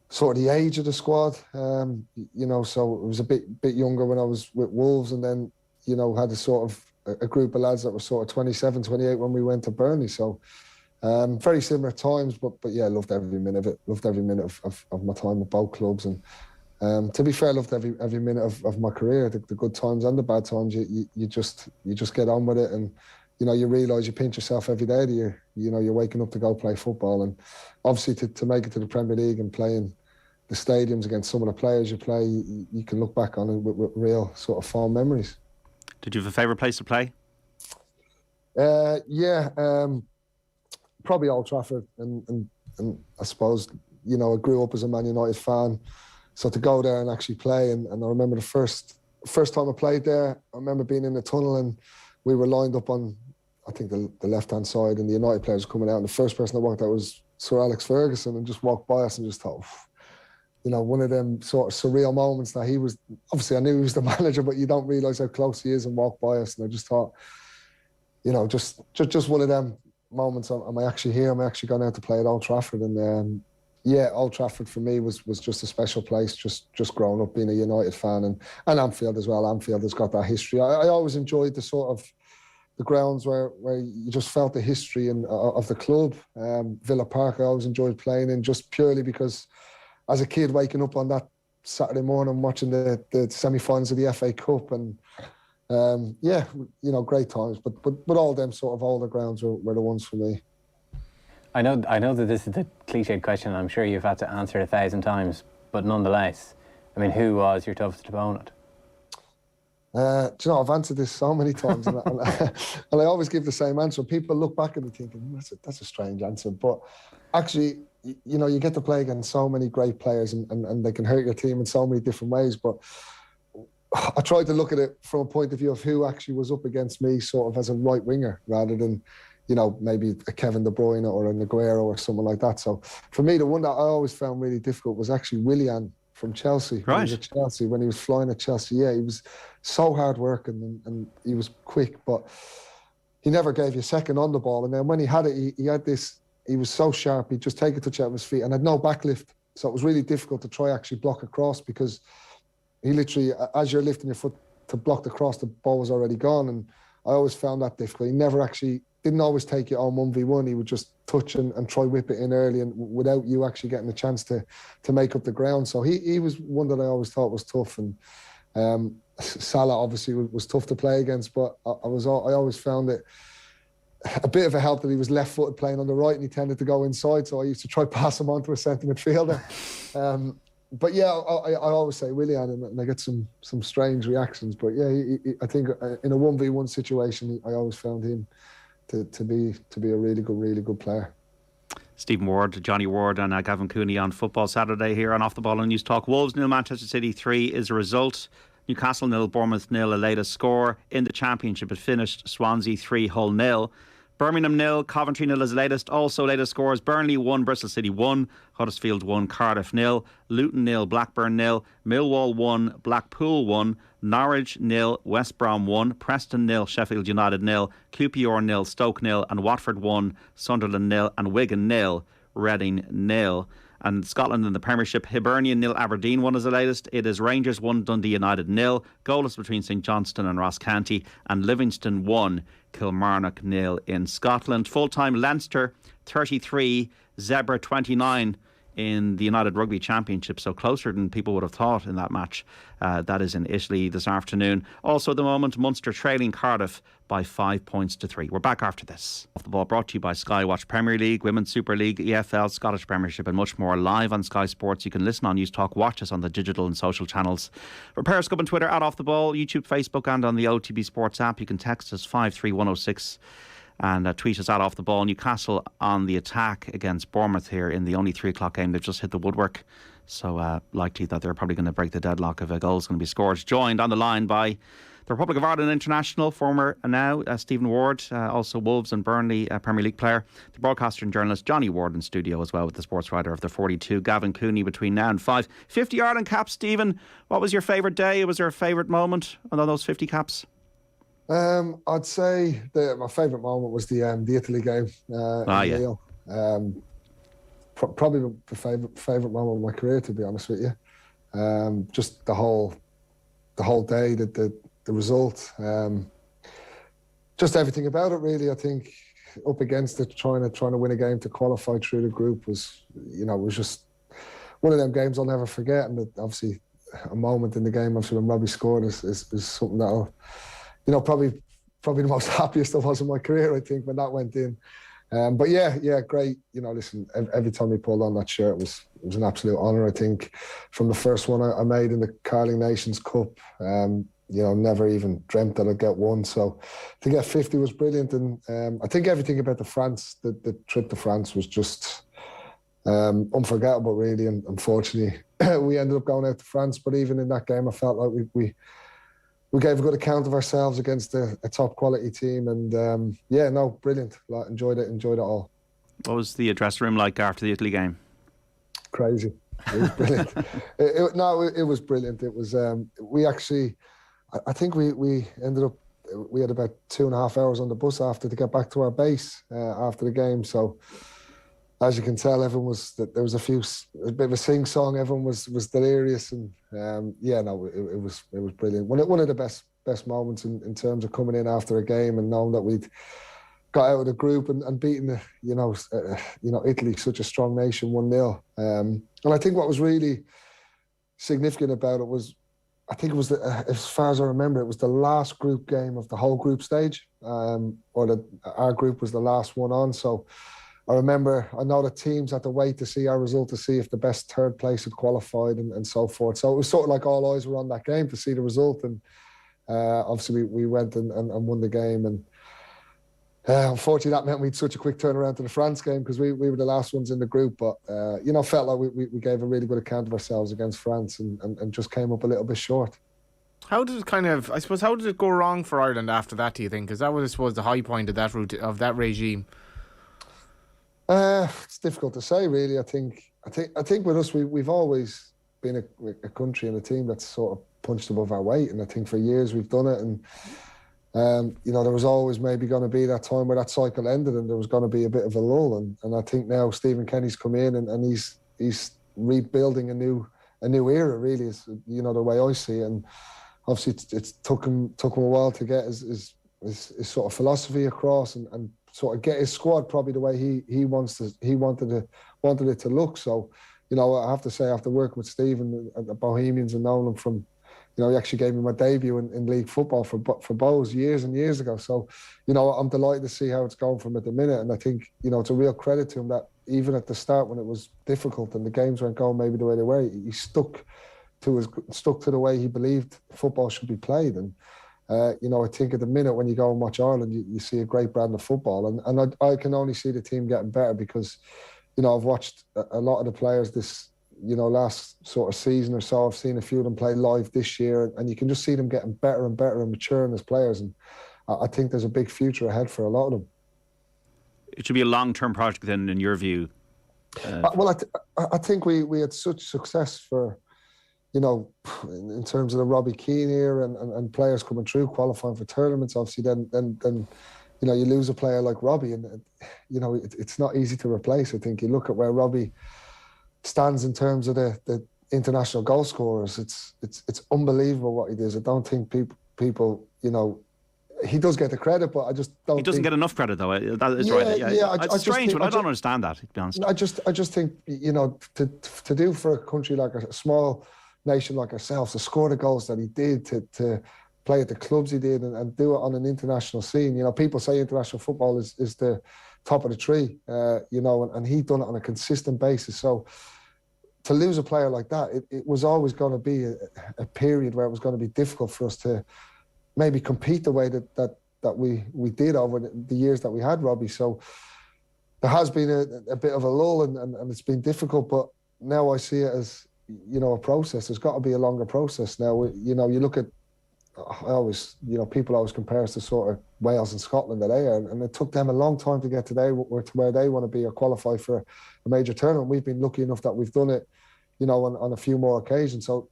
sort of the age of the squad. You know, so it was a bit younger when I was with Wolves, and then, you know, had a sort of a group of lads that were sort of 27, 28 when we went to Burnley. So very similar times, but yeah, loved every minute of it. Loved every minute of my time with both clubs, and to be fair, loved every minute of my career. The good times and the bad times. You just get on with it, and you know, you realise you pinch yourself every day that you're waking up to go play football. And obviously to make it to the Premier League and playing the stadiums against some of the players you play, you can look back on it with real sort of fond memories. Did you have a favourite place to play? Probably Old Trafford, and I suppose, you know, I grew up as a Man United fan, so to go there and actually play, and I remember the first time I played there, I remember being in the tunnel and we were lined up on, I think, the left-hand side, and the United players were coming out, and the first person that walked out was Sir Alex Ferguson, and just walked by us and just thought, you know, one of them sort of surreal moments that he was, obviously I knew he was the manager, but you don't realise how close he is, and walked by us, and I just thought, you know, just one of them moments. Am I actually here? Am I actually going out to play at Old Trafford? And yeah, Old Trafford for me was just a special place, just growing up being a United fan, and Anfield as well. Anfield has got that history. I always enjoyed the sort of the grounds where you just felt the history of the club. Villa Park I always enjoyed playing in, just purely because as a kid waking up on that Saturday morning watching the semi-finals of the FA Cup, and yeah, you know, great times. But all them sort of older grounds were the ones for me. I know that this is the cliched question, and I'm sure you've had to answer it 1,000 times, but nonetheless, I mean, who was your toughest opponent? Do you know, I've answered this so many times, and I always give the same answer. People look back at me thinking, that's a strange answer. But actually, you know, you get to play against so many great players, and they can hurt your team in so many different ways. But I tried to look at it from a point of view of who actually was up against me sort of as a right winger, rather than, you know, maybe a Kevin De Bruyne or a Aguero or something like that. So for me, the one that I always found really difficult was actually Willian from Chelsea. Right. When he was at Chelsea, when he was flying at Chelsea. Yeah, he was so hard working, and he was quick, but he never gave you a second on the ball. And then when he had it, he had this, he was so sharp, he'd just take a touch out of his feet and had no backlift. So it was really difficult to try actually block across, because he literally, as you're lifting your foot to block the cross, the ball was already gone. And I always found that difficult. He never actually, didn't always take you on 1v1. He would just touch and try whip it in early, and without you actually getting the chance to make up the ground. So he was one that I always thought was tough. And Salah obviously was tough to play against, but I always found it a bit of a help that he was left-footed playing on the right, and he tended to go inside. So I used to try pass him on to a centre midfielder. But yeah, I always say Willian, and I get some strange reactions. But yeah, I think in a 1v1 situation, I always found him to be a really good player. Stephen Ward, Johnny Ward and Gavin Cooney on Football Saturday here on Off the Ball and News Talk. Wolves 0, Manchester City 3 is the result. Newcastle 0, Bournemouth 0, a latest score. In the Championship it finished Swansea 3, Hull 0. Birmingham 0, Coventry 0 is latest. Also latest scores: Burnley 1, Bristol City 1, Huddersfield 1, Cardiff 0, Luton 0, Blackburn 0, Millwall 1, Blackpool 1, Norwich 0, West Brom 1, Preston 0, Sheffield United 0, QPR 0, Stoke 0, and Watford 1, Sunderland 0, and Wigan 0, Reading 0. And Scotland in the Premiership: Hibernian 0, Aberdeen 1 is the latest. It is Rangers 1, Dundee United 0. Goalless between St Johnstone and Ross County. And Livingston 1, Kilmarnock 0 in Scotland. Full-time: Leinster 33, Zebra 29 in the United Rugby Championship. So closer than people would have thought in that match. That is in Italy this afternoon. Also at the moment, Munster trailing Cardiff by 5 points to 3. We're back after this. Off the Ball brought to you by Sky. Watch Premier League, Women's Super League, EFL, Scottish Premiership and much more live on Sky Sports. You can listen on News Talk, watch us on the digital and social channels. For Periscope and Twitter, at Off the Ball, YouTube, Facebook and on the OTB Sports app. You can text us 53106 and tweet us at Off the Ball. Newcastle on the attack against Bournemouth here in the only 3 o'clock game. They've just hit the woodwork. So likely that they're probably going to break the deadlock if a goal is going to be scored. Joined on the line by the Republic of Ireland international, former now Stephen Ward, also Wolves and Burnley Premier League player, the broadcaster and journalist Johnny Ward in studio as well with the sports writer of the 42, Gavin Cooney, between now and 5. 50 Ireland caps, Stephen. What was your favourite day? Was there a favourite moment on those 50 caps? I'd say my favourite moment was the Italy game in Rio. Probably the favourite moment of my career, to be honest with you. Just the whole day, the result, just everything about it really. I think up against it, trying to win a game to qualify through the group was just one of them games I'll never forget. And obviously a moment in the game, obviously when Robbie scored, is something that'll, probably the most happiest I was in my career, I think, when that went in. But yeah, great. Listen, every time he pulled on that shirt, it was an absolute honour. I think from the first one I made in the Carling Nations Cup, never even dreamt that I'd get one. So to get 50 was brilliant. And I think everything about the trip to France was just unforgettable, really. And unfortunately, we ended up going out to France. But even in that game, I felt like we gave a good account of ourselves against a top quality team. And brilliant. Enjoyed it all. What was the dressing room like after the Italy game? Crazy. It was brilliant. It was brilliant. It was, I think we ended up, we had about 2.5 hours on the bus to get back to our base after the game. So as you can tell, everyone there was a bit of a sing song. Everyone was delirious, and it was brilliant. One of the best moments in terms of coming in after a game and knowing that we'd got out of the group and beating Italy, such a strong nation, 1-0. And I think what was really significant about it was, I think it was as far as I remember, it was the last group game of the whole group stage, our group was the last one on. So I know the teams had to wait to see our result to see if the best third place had qualified and so forth. So it was sort of like all eyes were on that game to see the result. And obviously we went and won the game. And unfortunately, that meant we had such a quick turnaround to the France game because we were the last ones in the group. But, felt like we gave a really good account of ourselves against France and just came up a little bit short. How did it how did it go wrong for Ireland after that, do you think? Because that was, I suppose, the high point of that regime. It's difficult to say, really. I think with us, we've always been a country and a team that's sort of punched above our weight. And I think for years we've done it. And there was always maybe going to be that time where that cycle ended and there was going to be a bit of a lull. And I think now Stephen Kenny's come in and he's rebuilding a new era, really, is the way I see it. And obviously it's took him a while to get his sort of philosophy across and sort of get his squad probably the way he wanted it to look. So, I have to say, after working with Stephen at the Bohemians and knowing him from, he actually gave me my debut in league football for Bows years and years ago. So, I'm delighted to see how it's going for him at the minute. And I think, it's a real credit to him that even at the start when it was difficult and the games weren't going maybe the way they were, he stuck to the way he believed football should be played. And I think at the minute when you go and watch Ireland, you see a great brand of football, and I can only see the team getting better because, I've watched a lot of the players this, last sort of season or so. I've seen a few of them play live this year, and you can just see them getting better and better and maturing as players. And I think there's a big future ahead for a lot of them. it should be a long-term project then, in your view. Well, I think we had such success for, you know, in terms of the Robbie Keane era and players coming through qualifying for tournaments. Obviously, then you know, you lose a player like Robbie, and you know it's not easy to replace. I think you look at where Robbie stands in terms of the international goal scorers. It's unbelievable what he does. I don't think people, you know, he does get the credit, but I just don't. He doesn't get enough credit, though. That is right. Yeah, it's a strange one. I don't understand that, to be honest. I just think, you know, to do for a country like a small nation like ourselves, to score the goals that he did, to play at the clubs he did, and do it on an international scene. You know, people say international football is the top of the tree, you know, and he done it on a consistent basis. So to lose a player like that, it was always going to be a period where it was going to be difficult for us to maybe compete the way that we did over the years that we had Robbie. So there has been a bit of a lull, and it's been difficult, but now I see it as, you know, a process. There's got to be a longer process now. You know, you look at, people always compare us to sort of Wales and Scotland that they are, and it took them a long time to get to where they want to be or qualify for a major tournament. We've been lucky enough that we've done it, you know, on a few more occasions. So,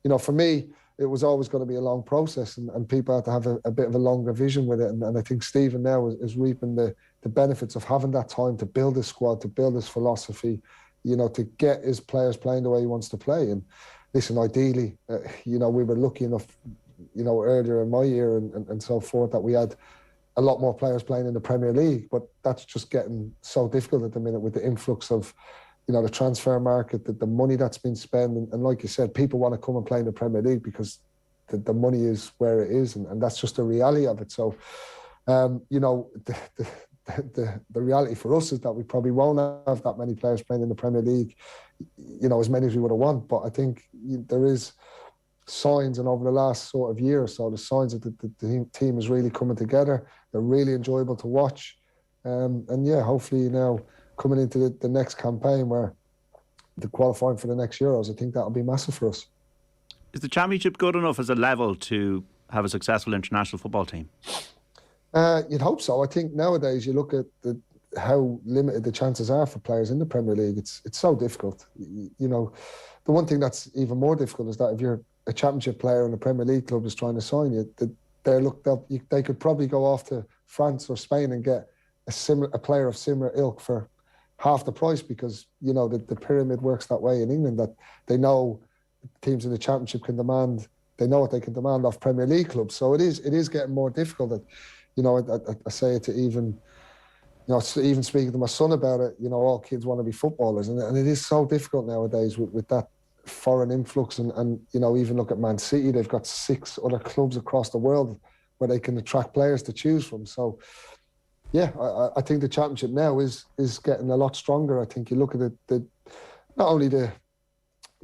you know, for me, it was always going to be a long process, and people had to have a bit of a longer vision with it. And I think Stephen now is reaping the benefits of having that time to build his squad, to build his philosophy, you know, to get his players playing the way he wants to play. And listen, ideally, you know, we were lucky enough, you know, earlier in my year and so forth, that we had a lot more players playing in the Premier League, but that's just getting so difficult at the minute with the influx of, you know, the transfer market, the money that's been spent. And like you said, people want to come and play in the Premier League because the money is where it is, and that's just the reality of it. So, you know, the reality for us is that we probably won't have that many players playing in the Premier League, you know, as many as we would have wanted. But I think there is signs, and over the last sort of year or so, the signs that the team is really coming together. They're really enjoyable to watch. And yeah, hopefully now coming into the next campaign where the qualifying for the next Euros, I think that'll be massive for us. Is the Championship good enough as a level to have a successful international football team? You'd hope so. I think nowadays you look at how limited the chances are for players in the Premier League. It's so difficult. You know, the one thing that's even more difficult is that if you're a Championship player and a Premier League club is trying to sign you, they could probably go off to France or Spain and get a player of similar ilk for half the price, because, you know, the pyramid works that way in England, that they know teams in the Championship can demand, they know what they can demand off Premier League clubs. So it is getting more difficult. That, you know, I say it to even speaking to my son about it, you know, all kids want to be footballers, and it is so difficult nowadays with that foreign influx. And you know, even look at Man City, they've got 6 other clubs across the world where they can attract players to choose from. So yeah, I think the Championship now is getting a lot stronger. I think you look at the not only the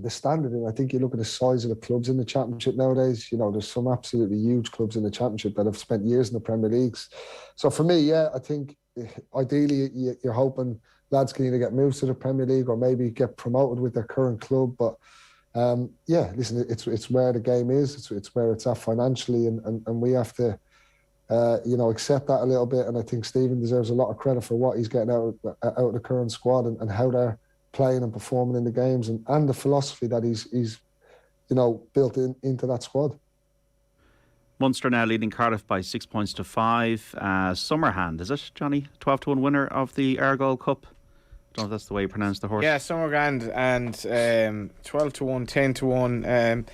standard, and I think you look at the size of the clubs in the Championship nowadays. You know, there's some absolutely huge clubs in the Championship that have spent years in the Premier Leagues. So for me, yeah, I think ideally you're hoping lads can either get moved to the Premier League or maybe get promoted with their current club. But yeah, listen, it's where the game is. It's where it's at financially, and we have to you know, accept that a little bit. And I think Stephen deserves a lot of credit for what he's getting out of the current squad and how they're playing and performing in the games, and the philosophy that he's you know, built into that squad. Munster now leading Cardiff by 6 points to 5. Summerhand, is it, Johnny? 12-1 winner of the Argyle Cup. I don't know if that's the way you pronounce the horse. Yeah, Summerhand, and 12-1, 10-1.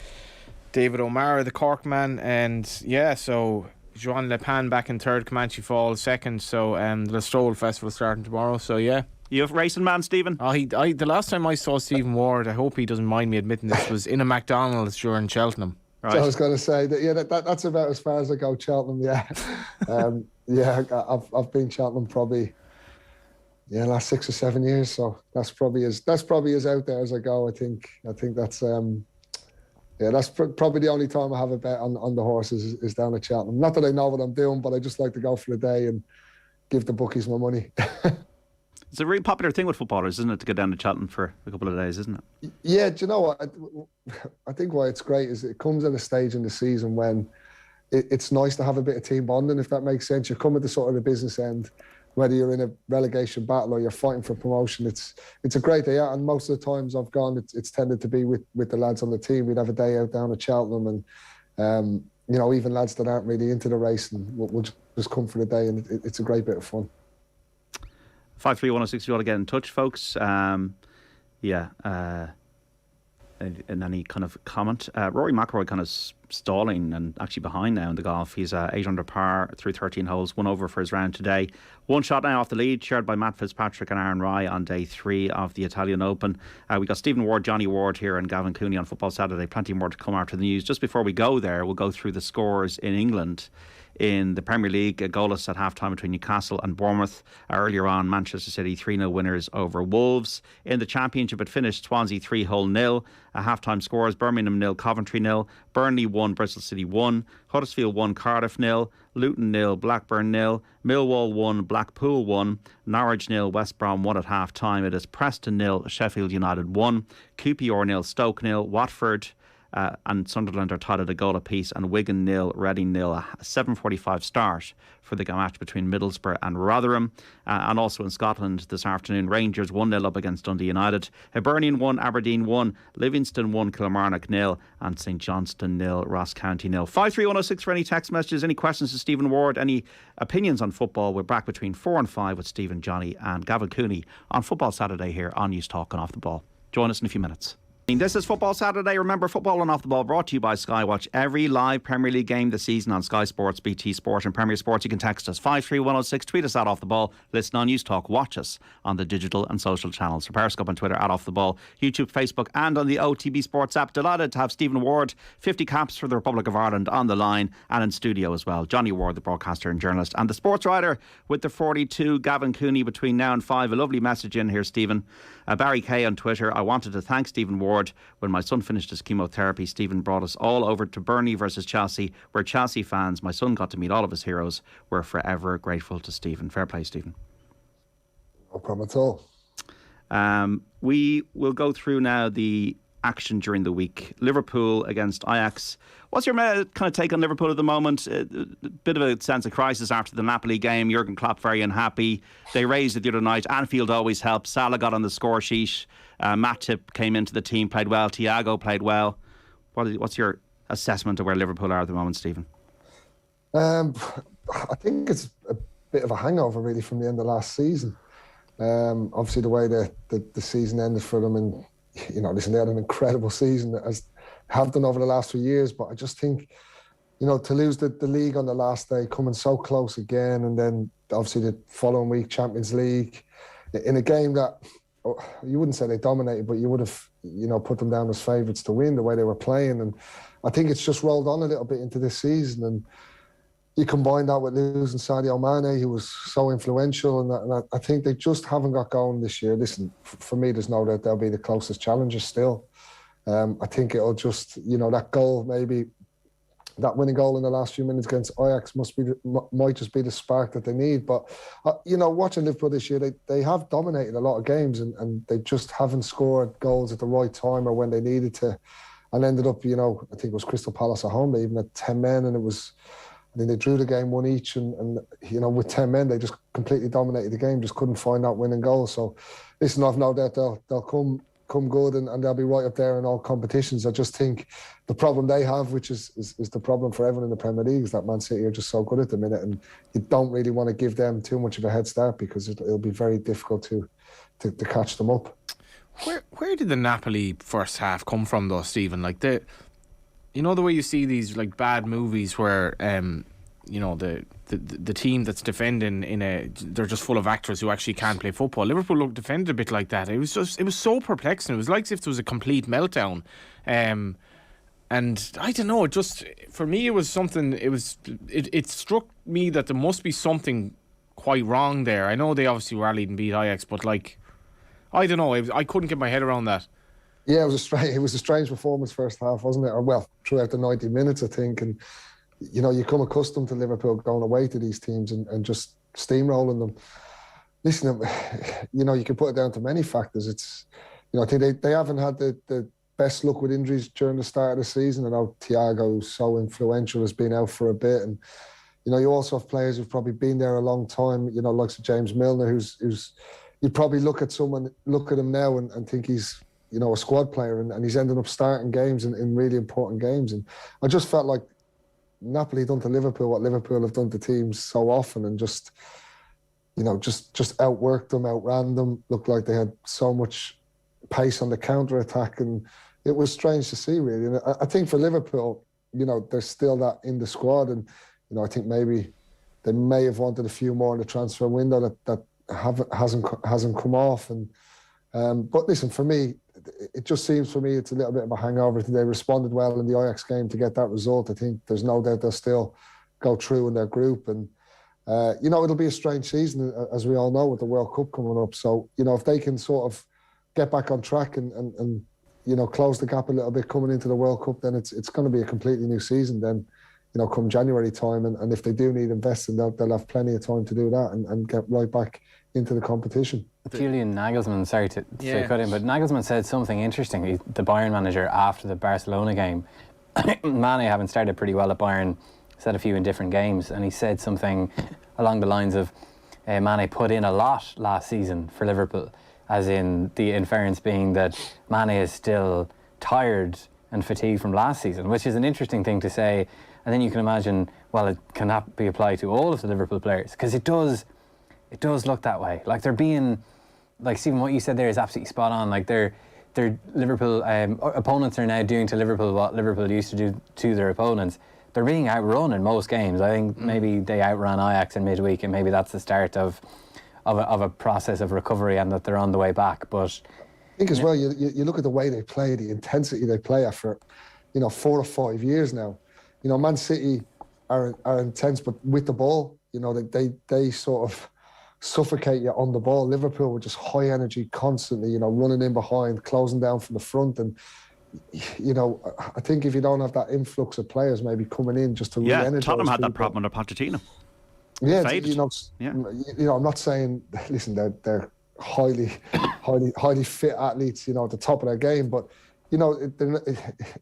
David O'Mara, the Cork man, and yeah, so Joan Lepan back in third, Comanche Falls second. So the Stroll Festival starting tomorrow. So yeah. You have racing man, Stephen? The last time I saw Stephen Ward, I hope he doesn't mind me admitting this, was in a McDonald's during Cheltenham. Right. So I was going to say that, yeah, that's about as far as I go, Cheltenham. Yeah, yeah, I've been Cheltenham probably, yeah, last 6 or 7 years. So that's probably as out there as I go. I think that's yeah, that's probably the only time I have a bet on the horses is down at Cheltenham. Not that I know what I'm doing, but I just like to go for the day and give the bookies my money. It's a really popular thing with footballers, isn't it, to go down to Cheltenham for a couple of days, isn't it? Yeah, do you know what? I think why it's great is it comes at a stage in the season when it's nice to have a bit of team bonding, if that makes sense. You're coming to sort of the business end, whether you're in a relegation battle or you're fighting for promotion, it's a great day out. And most of the times I've gone, it's tended to be with the lads on the team. We'd have a day out down at Cheltenham, and even lads that aren't really into the race and will just come for the day, and it's a great bit of fun. 53106 if you want to get in touch, folks. And any kind of comment? Rory McIlroy kind of stalling and actually behind now in the golf. He's 8 under par through 13 holes, 1 over for his round today. 1 shot now off the lead, shared by Matt Fitzpatrick and Aaron Rai on day 3 of the Italian Open. We got Stephen Ward, Johnny Ward here, and Gavin Cooney on Football Saturday. Plenty more to come after the news. Just before we go there, we'll go through the scores in England. In the Premier League, a goalless at half-time between Newcastle and Bournemouth. Earlier on, Manchester City 3-0 winners over Wolves. In the Championship, it finished Swansea 3-0. Half-time scores: Birmingham 0, Coventry 0, Burnley 1, Bristol City 1, Huddersfield 1, Cardiff 0, Luton 0, Blackburn 0, Millwall 1, Blackpool 1, Norwich 0, West Brom 1 at half-time. It is Preston 0, Sheffield United 1, QPR 0, Stoke 0, Watford and Sunderland are tied at a goal apiece, and Wigan 0, Reading 0. A 7:45 start for the match between Middlesbrough and Rotherham. And also in Scotland this afternoon, Rangers 1-0 up against Dundee United. Hibernian 1, Aberdeen 1, Livingston 1, Kilmarnock 0, and St Johnstone 0, Ross County 0. 53106 for any text messages, any questions to Stephen Ward, any opinions on football. We're back between 4 and 5 with Stephen, Johnny and Gavin Cooney on Football Saturday here on News Talk and Off the Ball. Join us in a few minutes. This is Football Saturday. Remember, Football and Off the Ball brought to you by Sky. Watch every live Premier League game this season on Sky Sports, BT Sport and Premier Sports. You can text us 53106, tweet us at Off the Ball, listen on News Talk, watch us on the digital and social channels. For Periscope and Twitter at Off the Ball, YouTube, Facebook and on the OTB Sports app. Delighted to have Stephen Ward, 50 caps for the Republic of Ireland, on the line and in studio as well. Johnny Ward, the broadcaster and journalist, and the sports writer with the 42, Gavin Cooney, between now and 5. A lovely message in here, Stephen. Barry Kay on Twitter: I wanted to thank Stephen Ward. When my son finished his chemotherapy, Stephen brought us all over to Burnley versus Chelsea, where Chelsea fans, my son got to meet all of his heroes. We're forever grateful to Stephen. Fair play, Stephen. No problem at all. We will go through now the action during the week. Liverpool against Ajax. What's your kind of take on Liverpool at the moment? A bit of a sense of crisis after the Napoli game. Jurgen Klopp very unhappy. They raised it the other night. Anfield always helps. Salah got on the score sheet. Matip came into the team, played well. Thiago played well. What's your assessment of where Liverpool are at the moment, Stephen? I think it's a bit of a hangover really from the end of last season. Obviously the way the season ended for them, and listen, they had an incredible season as have done over the last 3 years, but I just think, to lose the league on the last day, coming so close again, and then obviously the following week Champions League in a game that you wouldn't say they dominated, but you would have put them down as favourites to win the way they were playing, and I think it's just rolled on a little bit into this season. And you combine that with losing Sadio Mane, who was so influential, and I think they just haven't got going this year. Listen, for me, there's no doubt they'll be the closest challengers still. I think it'll just, that goal, maybe that winning goal in the last few minutes against Ajax might just be the spark that they need. But, watching Liverpool this year, they have dominated a lot of games, and they just haven't scored goals at the right time or when they needed to, and ended up, I think it was Crystal Palace at home, they even had 10 men, and I think they drew the game 1 each, and with 10 men, they just completely dominated the game, just couldn't find that winning goal. So, listen, I've no doubt they'll come good, and they'll be right up there in all competitions. I just think the problem they have, which is the problem for everyone in the Premier League, is that Man City are just so good at the minute, and you don't really want to give them too much of a head start, because it'll be very difficult to catch them up. Where did the Napoli first half come from, though, Stephen? Like the way you see these like bad movies where the team that's defending they're just full of actors who actually can't play football. Liverpool defended a bit like that. It was so perplexing. It was like as if there was a complete meltdown. And I don't know, just for me it was something. It struck me that there must be something quite wrong there. I know they obviously rallied and beat Ajax, but I don't know. I couldn't get my head around that. Yeah, it was a strange performance first half, wasn't it? Or well, throughout the 90 minutes, I think. And you come accustomed to Liverpool going away to these teams and just steamrolling them. Listen, you can put it down to many factors. It's, I think they haven't had the best luck with injuries during the start of the season. I know Thiago, who's so influential, has been out for a bit, and You know, you also have players who've probably been there a long time. You know, like James Milner, who's you'd probably look at him now and think he's, you know, a squad player, and he's ended up starting games in really important games. And I just felt like Napoli done to Liverpool what Liverpool have done to teams so often, and just, you know, just outworked them, outran them. Looked like they had so much pace on the counter attack, and it was strange to see, really. And I think for Liverpool, you know, there's still that in the squad, and you know, I think maybe they may have wanted a few more in the transfer window that hasn't come off. And but listen, for me, it just seems for me it's a little bit of a hangover. They responded well in the Ajax game to get that result. I think there's no doubt they'll still go through in their group, and you know, it'll be a strange season, as we all know, with the World Cup coming up. So, you know, if they can sort of get back on track and you know, close the gap a little bit coming into the World Cup, then it's going to be a completely new season then, you know, come January time. And if they do need investing, they'll have plenty of time to do that and get right back into the competition. Julian Nagelsmann, sorry to cut in, but Nagelsmann said something interesting. The Bayern manager, after the Barcelona game, Mane, having started pretty well at Bayern, said a few in different games, and he said something along the lines of Mane put in a lot last season for Liverpool, as in the inference being that Mane is still tired and fatigued from last season, which is an interesting thing to say. And then you can imagine, well, it cannot be applied to all of the Liverpool players, because it does look that way. Like they're being, like Stephen, what you said there is absolutely spot on. Like they're Liverpool opponents are now doing to Liverpool what Liverpool used to do to their opponents. They're being outrun in most games. I think maybe they outran Ajax in midweek, and maybe that's the start of a process of recovery, and that they're on the way back. But I think as well, you look at the way they play, the intensity they play after, you know, 4 or 5 years now. You know, Man City are intense, but with the ball, you know, they sort of suffocate you on the ball. Liverpool were just high energy constantly, you know, running in behind, closing down from the front. And, you know, I think if you don't have that influx of players maybe coming in just to re-energise Tottenham had people, that problem under Pochettino. Yeah, you know, I'm not saying, listen, they're highly fit athletes, you know, at the top of their game, but you know,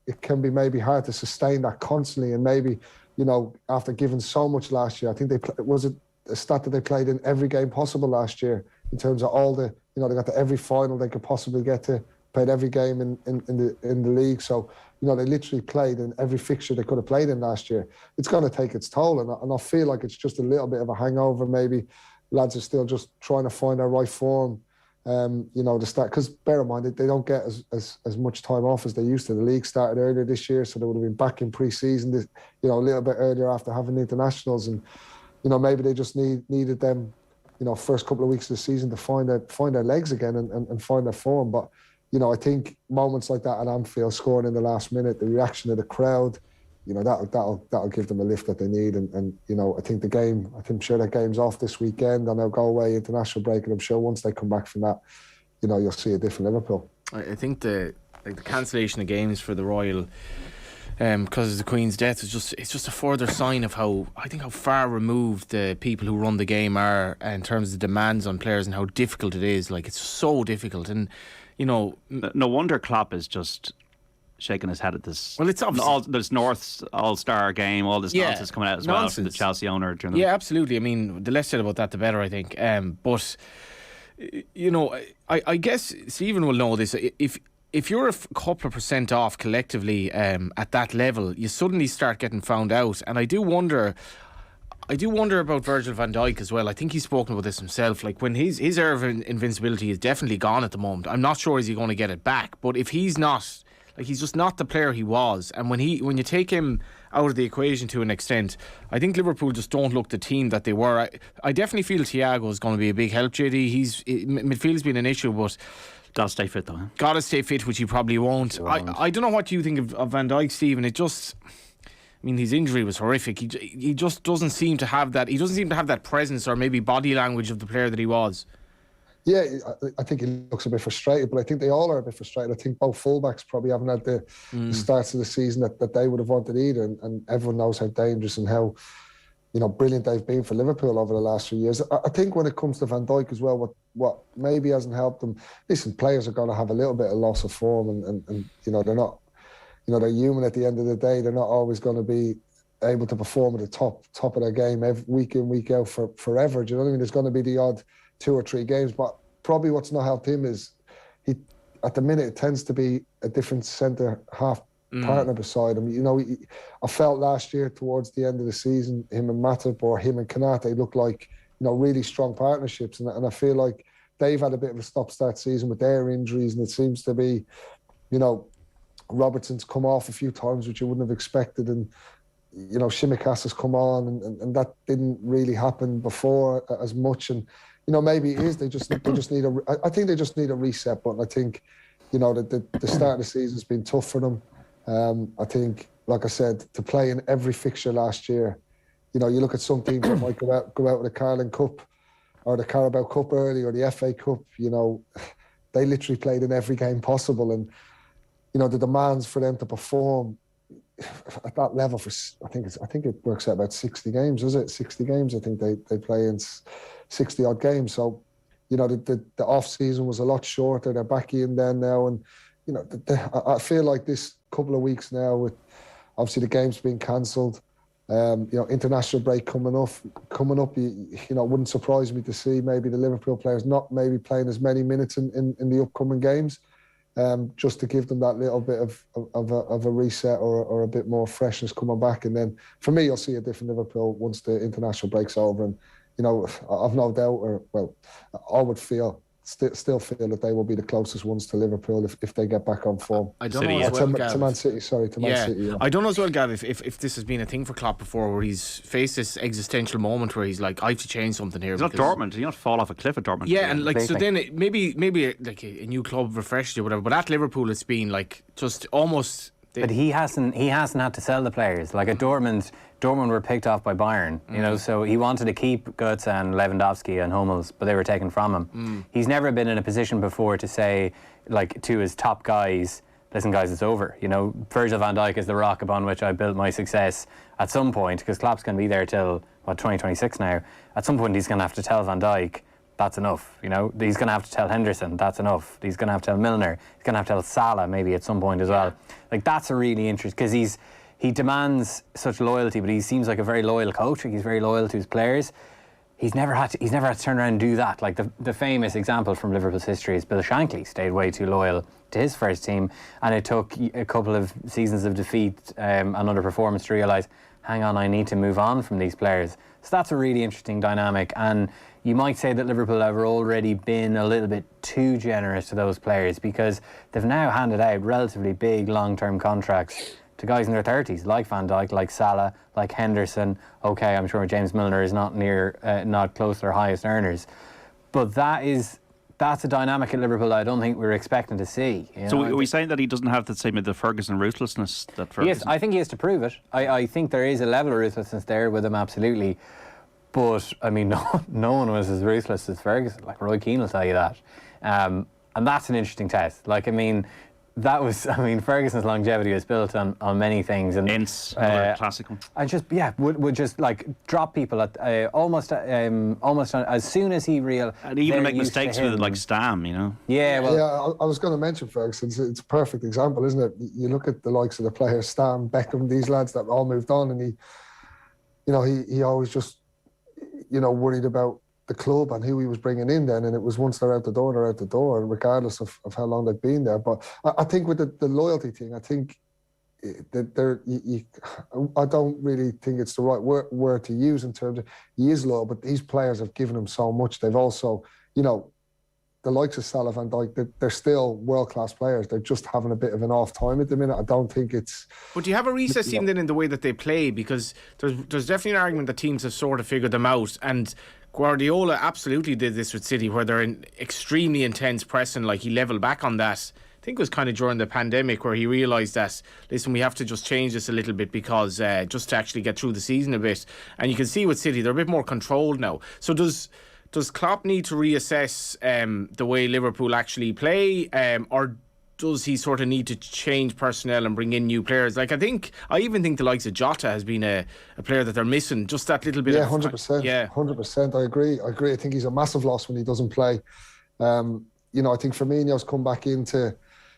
it can be maybe hard to sustain that constantly. And maybe, you know, after giving so much last year, I think was it a stat that they played in every game possible last year in terms of all the, you know, they got to every final they could possibly get to, played every game in the league. So, you know, they literally played in every fixture they could have played in last year. It's going to take its toll, and I feel like it's just a little bit of a hangover. Maybe lads are still just trying to find their right form. You know, to start, because bear in mind they don't get as much time off as they used to. The league started earlier this year, so they would have been back in pre-season, you know, a little bit earlier after having the internationals, and you know, maybe they just needed them, you know, first couple of weeks of the season to find their legs again and find their form. But you know, I think moments like that at Anfield, scoring in the last minute, the reaction of the crowd, you know, that'll give them a lift that they need. And you know, I'm sure that game's off this weekend, and they'll go away international break, and I'm sure once they come back from that, you know, you'll see a different Liverpool. I think the cancellation of games for the Royal, because of the Queen's death, it's just a further sign of how far removed the people who run the game are in terms of demands on players and how difficult it is. Like, it's so difficult, and you know, no wonder Klopp is just shaking his head at this. Well, it's obviously this North's All-Star game, all this nonsense coming out as well from the Chelsea owner. Yeah, absolutely. I mean, the less said about that, the better, I think. But you know, I guess Stephen will know this. If you're a couple of % off collectively at that level, you suddenly start getting found out. And I do wonder about Virgil van Dijk as well. I think he's spoken about this himself. Like, when his air of invincibility is definitely gone at the moment. I'm not sure is he going to get it back. But if he's not, like, he's just not the player he was. And when you take him out of the equation to an extent, I think Liverpool just don't look the team that they were. I definitely feel Thiago is going to be a big help, JD. Midfield's been an issue, but got to stay fit though. Got to stay fit, which he probably won't. I don't know what you think of Van Dijk, Stephen. It just, I mean, his injury was horrific. He just doesn't seem to have that. He doesn't seem to have that presence or maybe body language of the player that he was. Yeah, I think he looks a bit frustrated, but I think they all are a bit frustrated. I think both fullbacks probably haven't had the starts of the season that they would have wanted either, and everyone knows how dangerous and how, you know, brilliant they've been for Liverpool over the last few years. I think when it comes to Van Dijk as well, what maybe hasn't helped them, listen, players are going to have a little bit of loss of form, and you know, they're not, you know, they're human at the end of the day. They're not always going to be able to perform at the top of their game week in, week out forever. Do you know what I mean? There's going to be the odd 2 or 3 games, but probably what's not helped him is at the minute it tends to be a different centre half partner beside him. You know, I felt last year towards the end of the season, him and Matip or him and Kanate looked like, you know, really strong partnerships, and I feel like they've had a bit of a stop-start season with their injuries, and it seems to be, you know, Robertson's come off a few times, which you wouldn't have expected, and you know, Shimikas has come on, and that didn't really happen before as much. And you know, maybe it is they just need I think they just need a reset button. I think, you know, the start of the season's been tough for them. I think, like I said, to play in every fixture last year, you know, you look at some teams that might go out with the Carling Cup or the Carabao Cup early or the FA Cup. You know, they literally played in every game possible, and you know, the demands for them to perform at that level for I think it works out about 60 games, is it? 60 games. I think they play in 60 odd games. So, you know, the off season was a lot shorter. They're back in there now, and you know, I feel like this couple of weeks now, with obviously the games being cancelled, you know, international break coming up, you know, it wouldn't surprise me to see maybe the Liverpool players not maybe playing as many minutes in the upcoming games. Just to give them that little bit of a reset or a bit more freshness coming back. And then for me, you'll see a different Liverpool once the international break's over. And, you know, I've no doubt, I would still feel that they will be the closest ones to Liverpool if they get back on form. I don't know as well, Gav. To Man City, sorry, to Man City. Yeah. I don't know as well, Gav, if this has been a thing for Klopp before, where he's faced this existential moment where he's like, I have to change something here. He's not Dortmund. He's not fall off a cliff at Dortmund. Yeah, and like, so then maybe like a new club refreshes you, whatever. But at Liverpool, it's been like just almost. But he hasn't had to sell the players. Like at Dortmund were picked off by Bayern, you know, so he wanted to keep Götze and Lewandowski and Hummels, but they were taken from him. He's never been in a position before to say, like, to his top guys, listen guys, it's over. You know, Virgil van Dijk is the rock upon which I built my success. At some point, because Klopp's going to be there till 2026 now, at some point he's going to have to tell Van Dijk, that's enough. You know, he's going to have to tell Henderson, that's enough. He's going to have to tell Milner. He's going to have to tell Salah maybe at some point as well. Like, that's a really interesting, because he demands such loyalty, but he seems like a very loyal coach. He's very loyal to his players. He's never had to turn around and do that. Like the famous example from Liverpool's history is Bill Shankly stayed way too loyal to his first team, and it took a couple of seasons of defeat and underperformance to realise, hang on, I need to move on from these players. So that's a really interesting dynamic, and you might say that Liverpool have already been a little bit too generous to those players, because they've now handed out relatively big long-term contracts to guys in their 30s, like Van Dijk, like Salah, like Henderson. Okay, I'm sure James Milner is not close to their highest earners, but that's a dynamic at Liverpool I don't think we were expecting to see. So are we saying that he doesn't have the same the Ferguson ruthlessness that Ferguson? Yes, I think he has to prove it. I think there is a level of ruthlessness there with him, absolutely. But I mean, no one was as ruthless as Ferguson. Like, Roy Keane will tell you that, and that's an interesting test. Like, I mean, Ferguson's longevity was built on many things, and Ince, another classic one. And just would just like drop people at almost as soon as he realized. And even make mistakes with it, like Stam, you know. Yeah, well, yeah. I was going to mention Ferguson. It's a perfect example, isn't it? You look at the likes of the players, Stam, Beckham, these lads that all moved on, and he always just, you know, worried about the club and who he was bringing in then, and it was once they're out the door, regardless of how long they've been there. But I think with the loyalty thing, I think that I don't really think it's the right word to use in terms of he is loyal, but these players have given him so much. They've also, you know, the likes of Salah, Van Dijk, they're still world-class players. They're just having a bit of an off time at the minute. I don't think it's... But do you have a recess team then in the way that they play? Because there's definitely an argument that teams have sort of figured them out, and Guardiola absolutely did this with City, where they're in extremely intense pressing. Like, he levelled back on that. I think it was kind of during the pandemic, where he realised that, listen, we have to just change this a little bit, because just to actually get through the season a bit. And you can see with City, they're a bit more controlled now. So does Klopp need to reassess the way Liverpool actually play, or does he sort of need to change personnel and bring in new players? Like, I even think the likes of Jota has been a player that they're missing, just that little bit. Yeah, 100%. Yeah, 100%. I agree. I think he's a massive loss when he doesn't play. You know, I think Firmino's come back into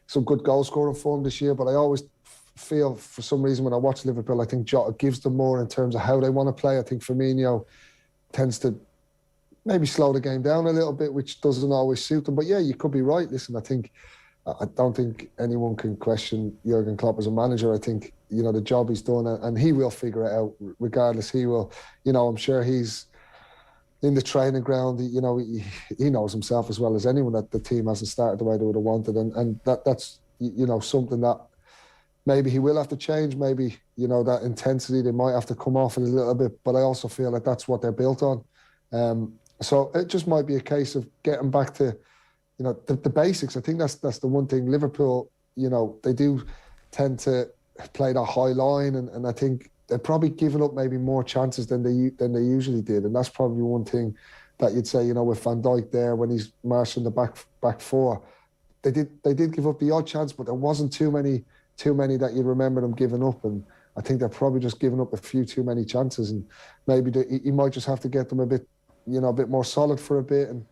some good goal scoring form this year, but I always feel for some reason when I watch Liverpool, I think Jota gives them more in terms of how they want to play. I think Firmino tends to maybe slow the game down a little bit, which doesn't always suit them. But yeah, you could be right. Listen, I don't think anyone can question Jurgen Klopp as a manager. I think, the job he's done, and he will figure it out regardless. He will, I'm sure he's in the training ground. He knows himself as well as anyone that the team hasn't started the way they would have wanted. And that's, something that maybe he will have to change. Maybe, that intensity, they might have to come off it a little bit. But I also feel like that's what they're built on. So it just might be a case of getting back to, the basics. I think that's the one thing. Liverpool, they do tend to play that high line, and I think they're probably giving up maybe more chances than they usually did, and that's probably one thing that you'd say, with Van Dijk there when he's marshalling the back four, they did give up the odd chance, but there wasn't too many that you remember them giving up, and I think they're probably just giving up a few too many chances, and maybe he might just have to get them a bit more solid for a bit, and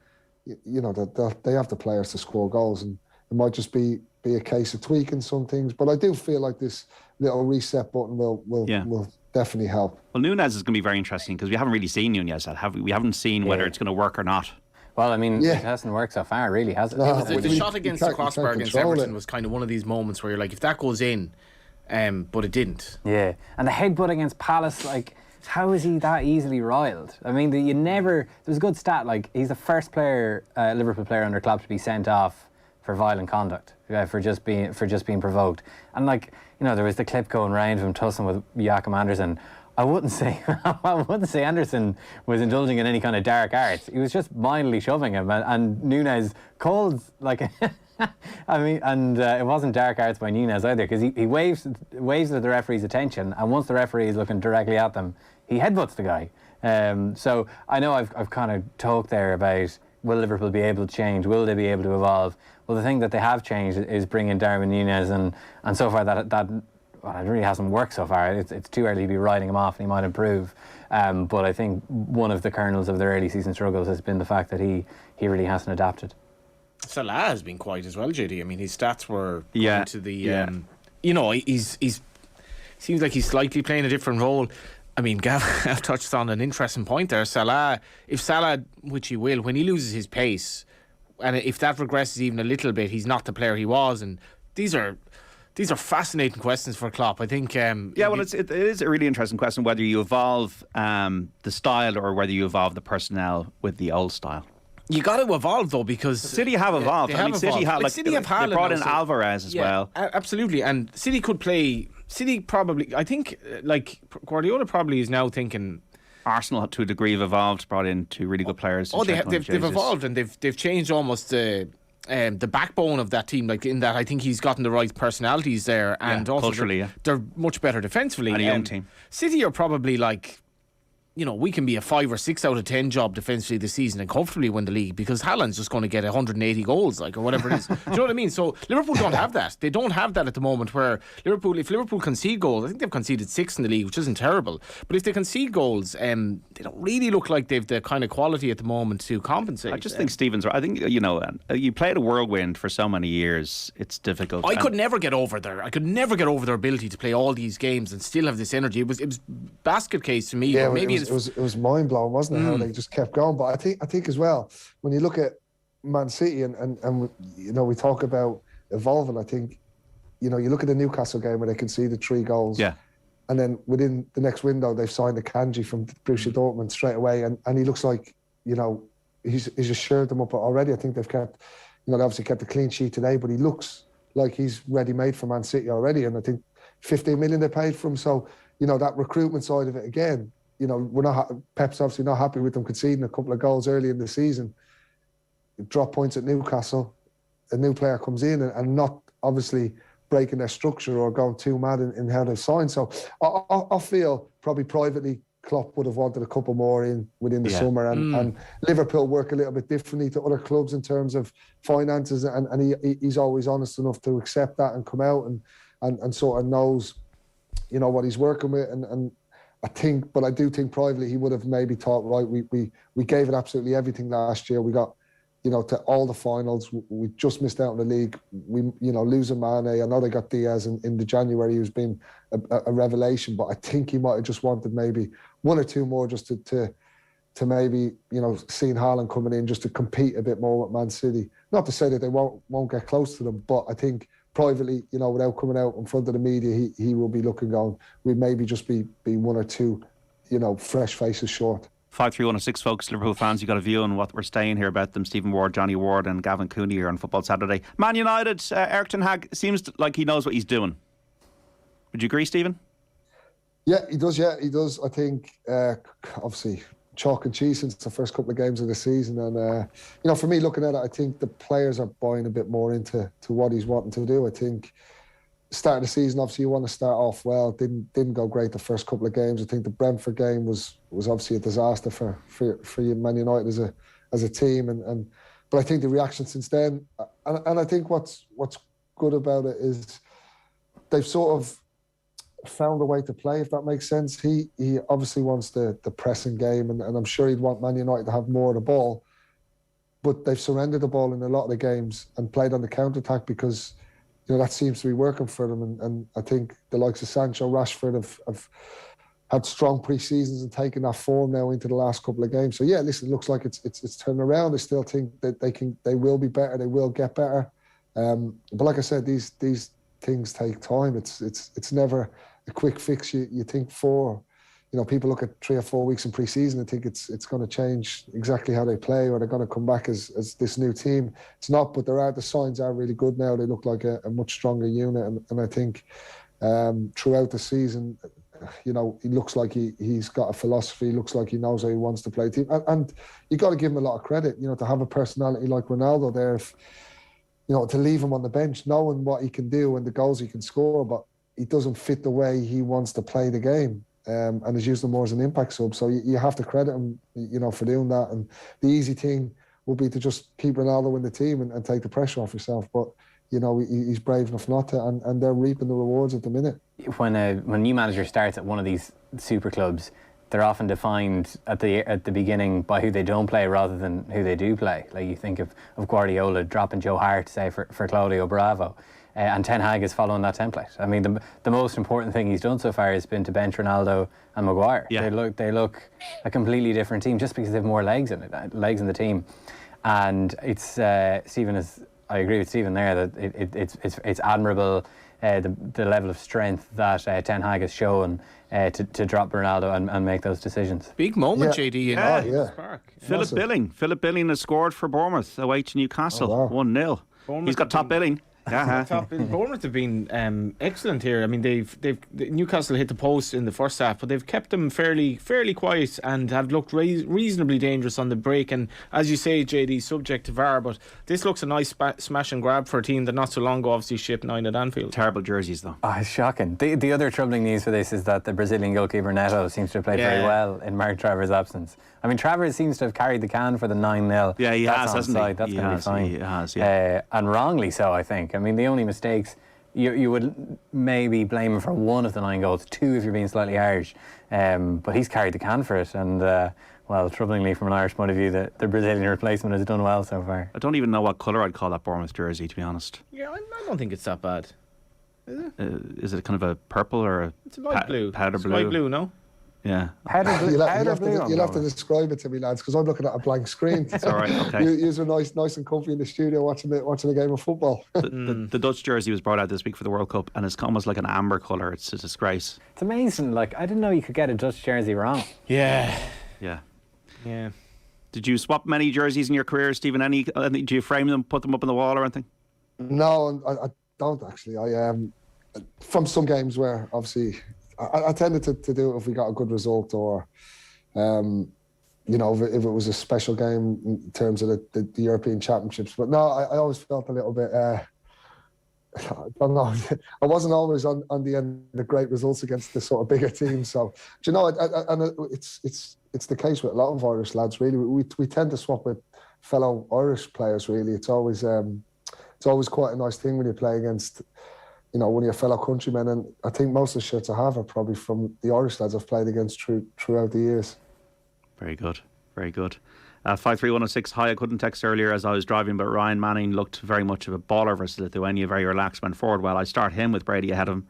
they have the players to score goals, and it might just be a case of tweaking some things. But I do feel like this little reset button will definitely help. Well, Núñez is going to be very interesting because we haven't really seen Núñez yet, have we? We haven't seen whether it's going to work or not. Well, I mean, it hasn't worked so far, really, has it? No, the shot against the crossbar against Everton was kind of one of these moments where you're like, if that goes in, but it didn't. Yeah, and the headbutt against Palace, like, how is he that easily riled? I mean, there's a good stat, like, he's the first Liverpool player under Klopp to be sent off for violent conduct, for just being provoked. And, like, there was the clip going round of him tussling with Joachim Andersen. I wouldn't say Anderson was indulging in any kind of dark arts. He was just mildly shoving him, and Núñez called like I mean, and it wasn't dark arts by Núñez either, because he waves at the referee's attention, and once the referee is looking directly at them, he headbutts the guy. So I know I've kind of talked there about, will Liverpool be able to change? Will they be able to evolve? Well, the thing that they have changed is bringing Darwin Núñez, and so far that it really hasn't worked so far. It's too early to be writing him off, and he might improve. But I think one of the kernels of their early season struggles has been the fact that he really hasn't adapted. Salah has been quiet as well, JD. I mean, his stats were to the he's seems like he's slightly playing a different role. I mean, Gav touched on an interesting point there. If Salah, which he will, when he loses his pace, and if that regresses even a little bit, he's not the player he was. And these are fascinating questions for Klopp. I think. It is a really interesting question whether you evolve the style or whether you evolve the personnel with the old style. You got to evolve though, because City have evolved. City have they brought in Alvarez as well. Absolutely, and City could play. City probably. I think like Guardiola probably is now thinking. Arsenal, to a degree, have evolved, brought in two really good players. They've evolved, and they've changed almost the backbone of that team. Like, in that, I think he's gotten the right personalities there, and also culturally, they're much better defensively. And a young team. City are probably like, we can be a 5 or 6 out of 10 job defensively this season and comfortably win the league, because Haaland's just going to get 180 goals, or whatever it is. Do you know what I mean? So Liverpool don't have that. They don't have that at the moment, where if Liverpool concede goals, I think they've conceded 6 in the league, which isn't terrible. But if they concede goals, they don't really look like they've the kind of quality at the moment to compensate. I just think Stephen's right. I think, you played a whirlwind for so many years, it's difficult. I could never get over their ability to play all these games and still have this energy. It was basket case to me. Yeah, maybe it was mind blowing, wasn't it? How they just kept going. But I think as well, when you look at Man City and we talk about evolving. I think you look at the Newcastle game where they conceded 3 goals. Yeah. And then within the next window, they've signed a Kanji from Borussia Dortmund straight away, and he looks like he's assured them up already. I think they've kept, they obviously kept a clean sheet today, but he looks like he's ready made for Man City already. And I think 15 million they paid for him. So that recruitment side of it again. We're not. Pep's obviously not happy with them conceding a couple of goals early in the season. Drop points at Newcastle, a new player comes in and not obviously breaking their structure or going too mad in how they sign. So I feel probably privately Klopp would have wanted a couple more in within the summer, and Liverpool work a little bit differently to other clubs in terms of finances, and he's always honest enough to accept that and come out and sort of knows, what he's working with, and I do think privately he would have maybe thought, right, we gave it absolutely everything last year. We got to all the finals. We just missed out on the league. We, losing Mane. I know they got Diaz in the January, who's been a revelation, but I think he might have just wanted maybe one or two more just to maybe, seeing Haaland coming in just to compete a bit more with Man City. Not to say that they won't get close to them, but I think privately, without coming out in front of the media, he will be looking going, we'd maybe just be one or two, fresh faces short. 53106 folks, Liverpool fans, you got a view on what we're saying here about them. Stephen Ward, Johnny Ward and Gavin Cooney here on Football Saturday. Man United, Erik ten Hag seems like he knows what he's doing. Would you agree, Stephen? Yeah, he does. I think, obviously, chalk and cheese since the first couple of games of the season. And, for me, looking at it, I think the players are buying a bit more into what he's wanting to do. I think starting the season, obviously, you want to start off well. Didn't go great the first couple of games. I think the Brentford game was obviously a disaster for Man United as a team. But I think the reaction since then, and I think what's good about it is they've sort of found a way to play, if that makes sense. He obviously wants the pressing game, and I'm sure he'd want Man United to have more of the ball. But they've surrendered the ball in a lot of the games and played on the counter-attack because that seems to be working for them. And I think the likes of Sancho, Rashford have had strong pre-seasons and taken that form now into the last couple of games. So yeah, listen, it looks like it's turning around. I still think that they will be better. They will get better. But like I said, these things take time. It's never a quick fix. You think people look at 3 or 4 weeks in pre-season and think it's going to change exactly how they play, or they're going to come back as this new team. It's not, but the signs are really good now. They look like a much stronger unit, and I think throughout the season, he looks like he's got a philosophy. He looks like he knows how he wants to play the team, and you got to give him a lot of credit. To have a personality like Ronaldo there, to leave him on the bench, knowing what he can do and the goals he can score, but he doesn't fit the way he wants to play the game. And has used him more as an impact sub. So you have to credit him, for doing that. And the easy thing will be to just keep Ronaldo in the team and take the pressure off yourself. But, he's brave enough not to, and they're reaping the rewards at the minute. When a new manager starts at one of these super clubs, they're often defined at the beginning by who they don't play rather than who they do play. Like you think of Guardiola dropping Joe Hart, say, for Claudio Bravo. And Ten Hag is following that template. I mean, the most important thing he's done so far has been to bench Ronaldo and Maguire. Yeah. They look a completely different team just because they have more legs in the team. And it's I agree with Stephen there that it's admirable the level of strength that Ten Hag has shown to drop Ronaldo and make those decisions. Big moment, JD, in the Park. Philip Billing has scored for Bournemouth away to Newcastle. Oh, wow. 1-0. He's got top billing. Bournemouth have been excellent here. I mean, Newcastle hit the post in the first half, but they've kept them fairly quiet and have looked reasonably dangerous on the break. And as you say, JD, subject to VAR, but this looks a nice smash and grab for a team that not so long ago obviously shipped 9 at Anfield. Terrible jerseys, though. Oh, it's shocking. The other troubling news for this is that the Brazilian goalkeeper Neto seems to have played very well in Mark Travers' absence. I mean, Travers seems to have carried the can for the 9-0. Yeah, he has, hasn't he? That's going to be fine. He has, yeah. And wrongly so, I think. I mean, the only mistakes, you would maybe blame him for 1 of the 9 goals, 2 if you're being slightly harsh. But he's carried the can for it. And, troublingly from an Irish point of view, the Brazilian replacement has done well so far. I don't even know what colour I'd call that Bournemouth jersey, to be honest. Yeah, I don't think it's that bad. Is it? Is it kind of a purple or it's a light blue? Powder blue. Light blue, no? Yeah. You'll have to describe it to me, lads, because I'm looking at a blank screen. It's all right, okay. You're nice and comfy in the studio watching a game of football. The Dutch jersey was brought out this week for the World Cup, and it's almost like an amber colour. It's a disgrace. It's amazing. Like, I didn't know you could get a Dutch jersey wrong. Yeah. Did you swap many jerseys in your career, Stephen? Any? Do you frame them, put them up on the wall or anything? No, I don't actually. I from some games where obviously I tended to do it if we got a good result, or if it was a special game in terms of the European Championships. But no, I always felt a little bit. I don't know. I wasn't always on the end of the great results against the sort of bigger teams. So, it's the case with a lot of Irish lads. Really, we tend to swap with fellow Irish players. Really, it's always quite a nice thing when you play against, one of your fellow countrymen. And I think most of the shirts I have are probably from the Irish lads I've played against throughout the years. Very good, very good. 53106. Hi, I couldn't text earlier as I was driving, but Ryan Manning looked very much of a baller versus Lithuania. Very relaxed, went forward well. I start him with Brady ahead of him.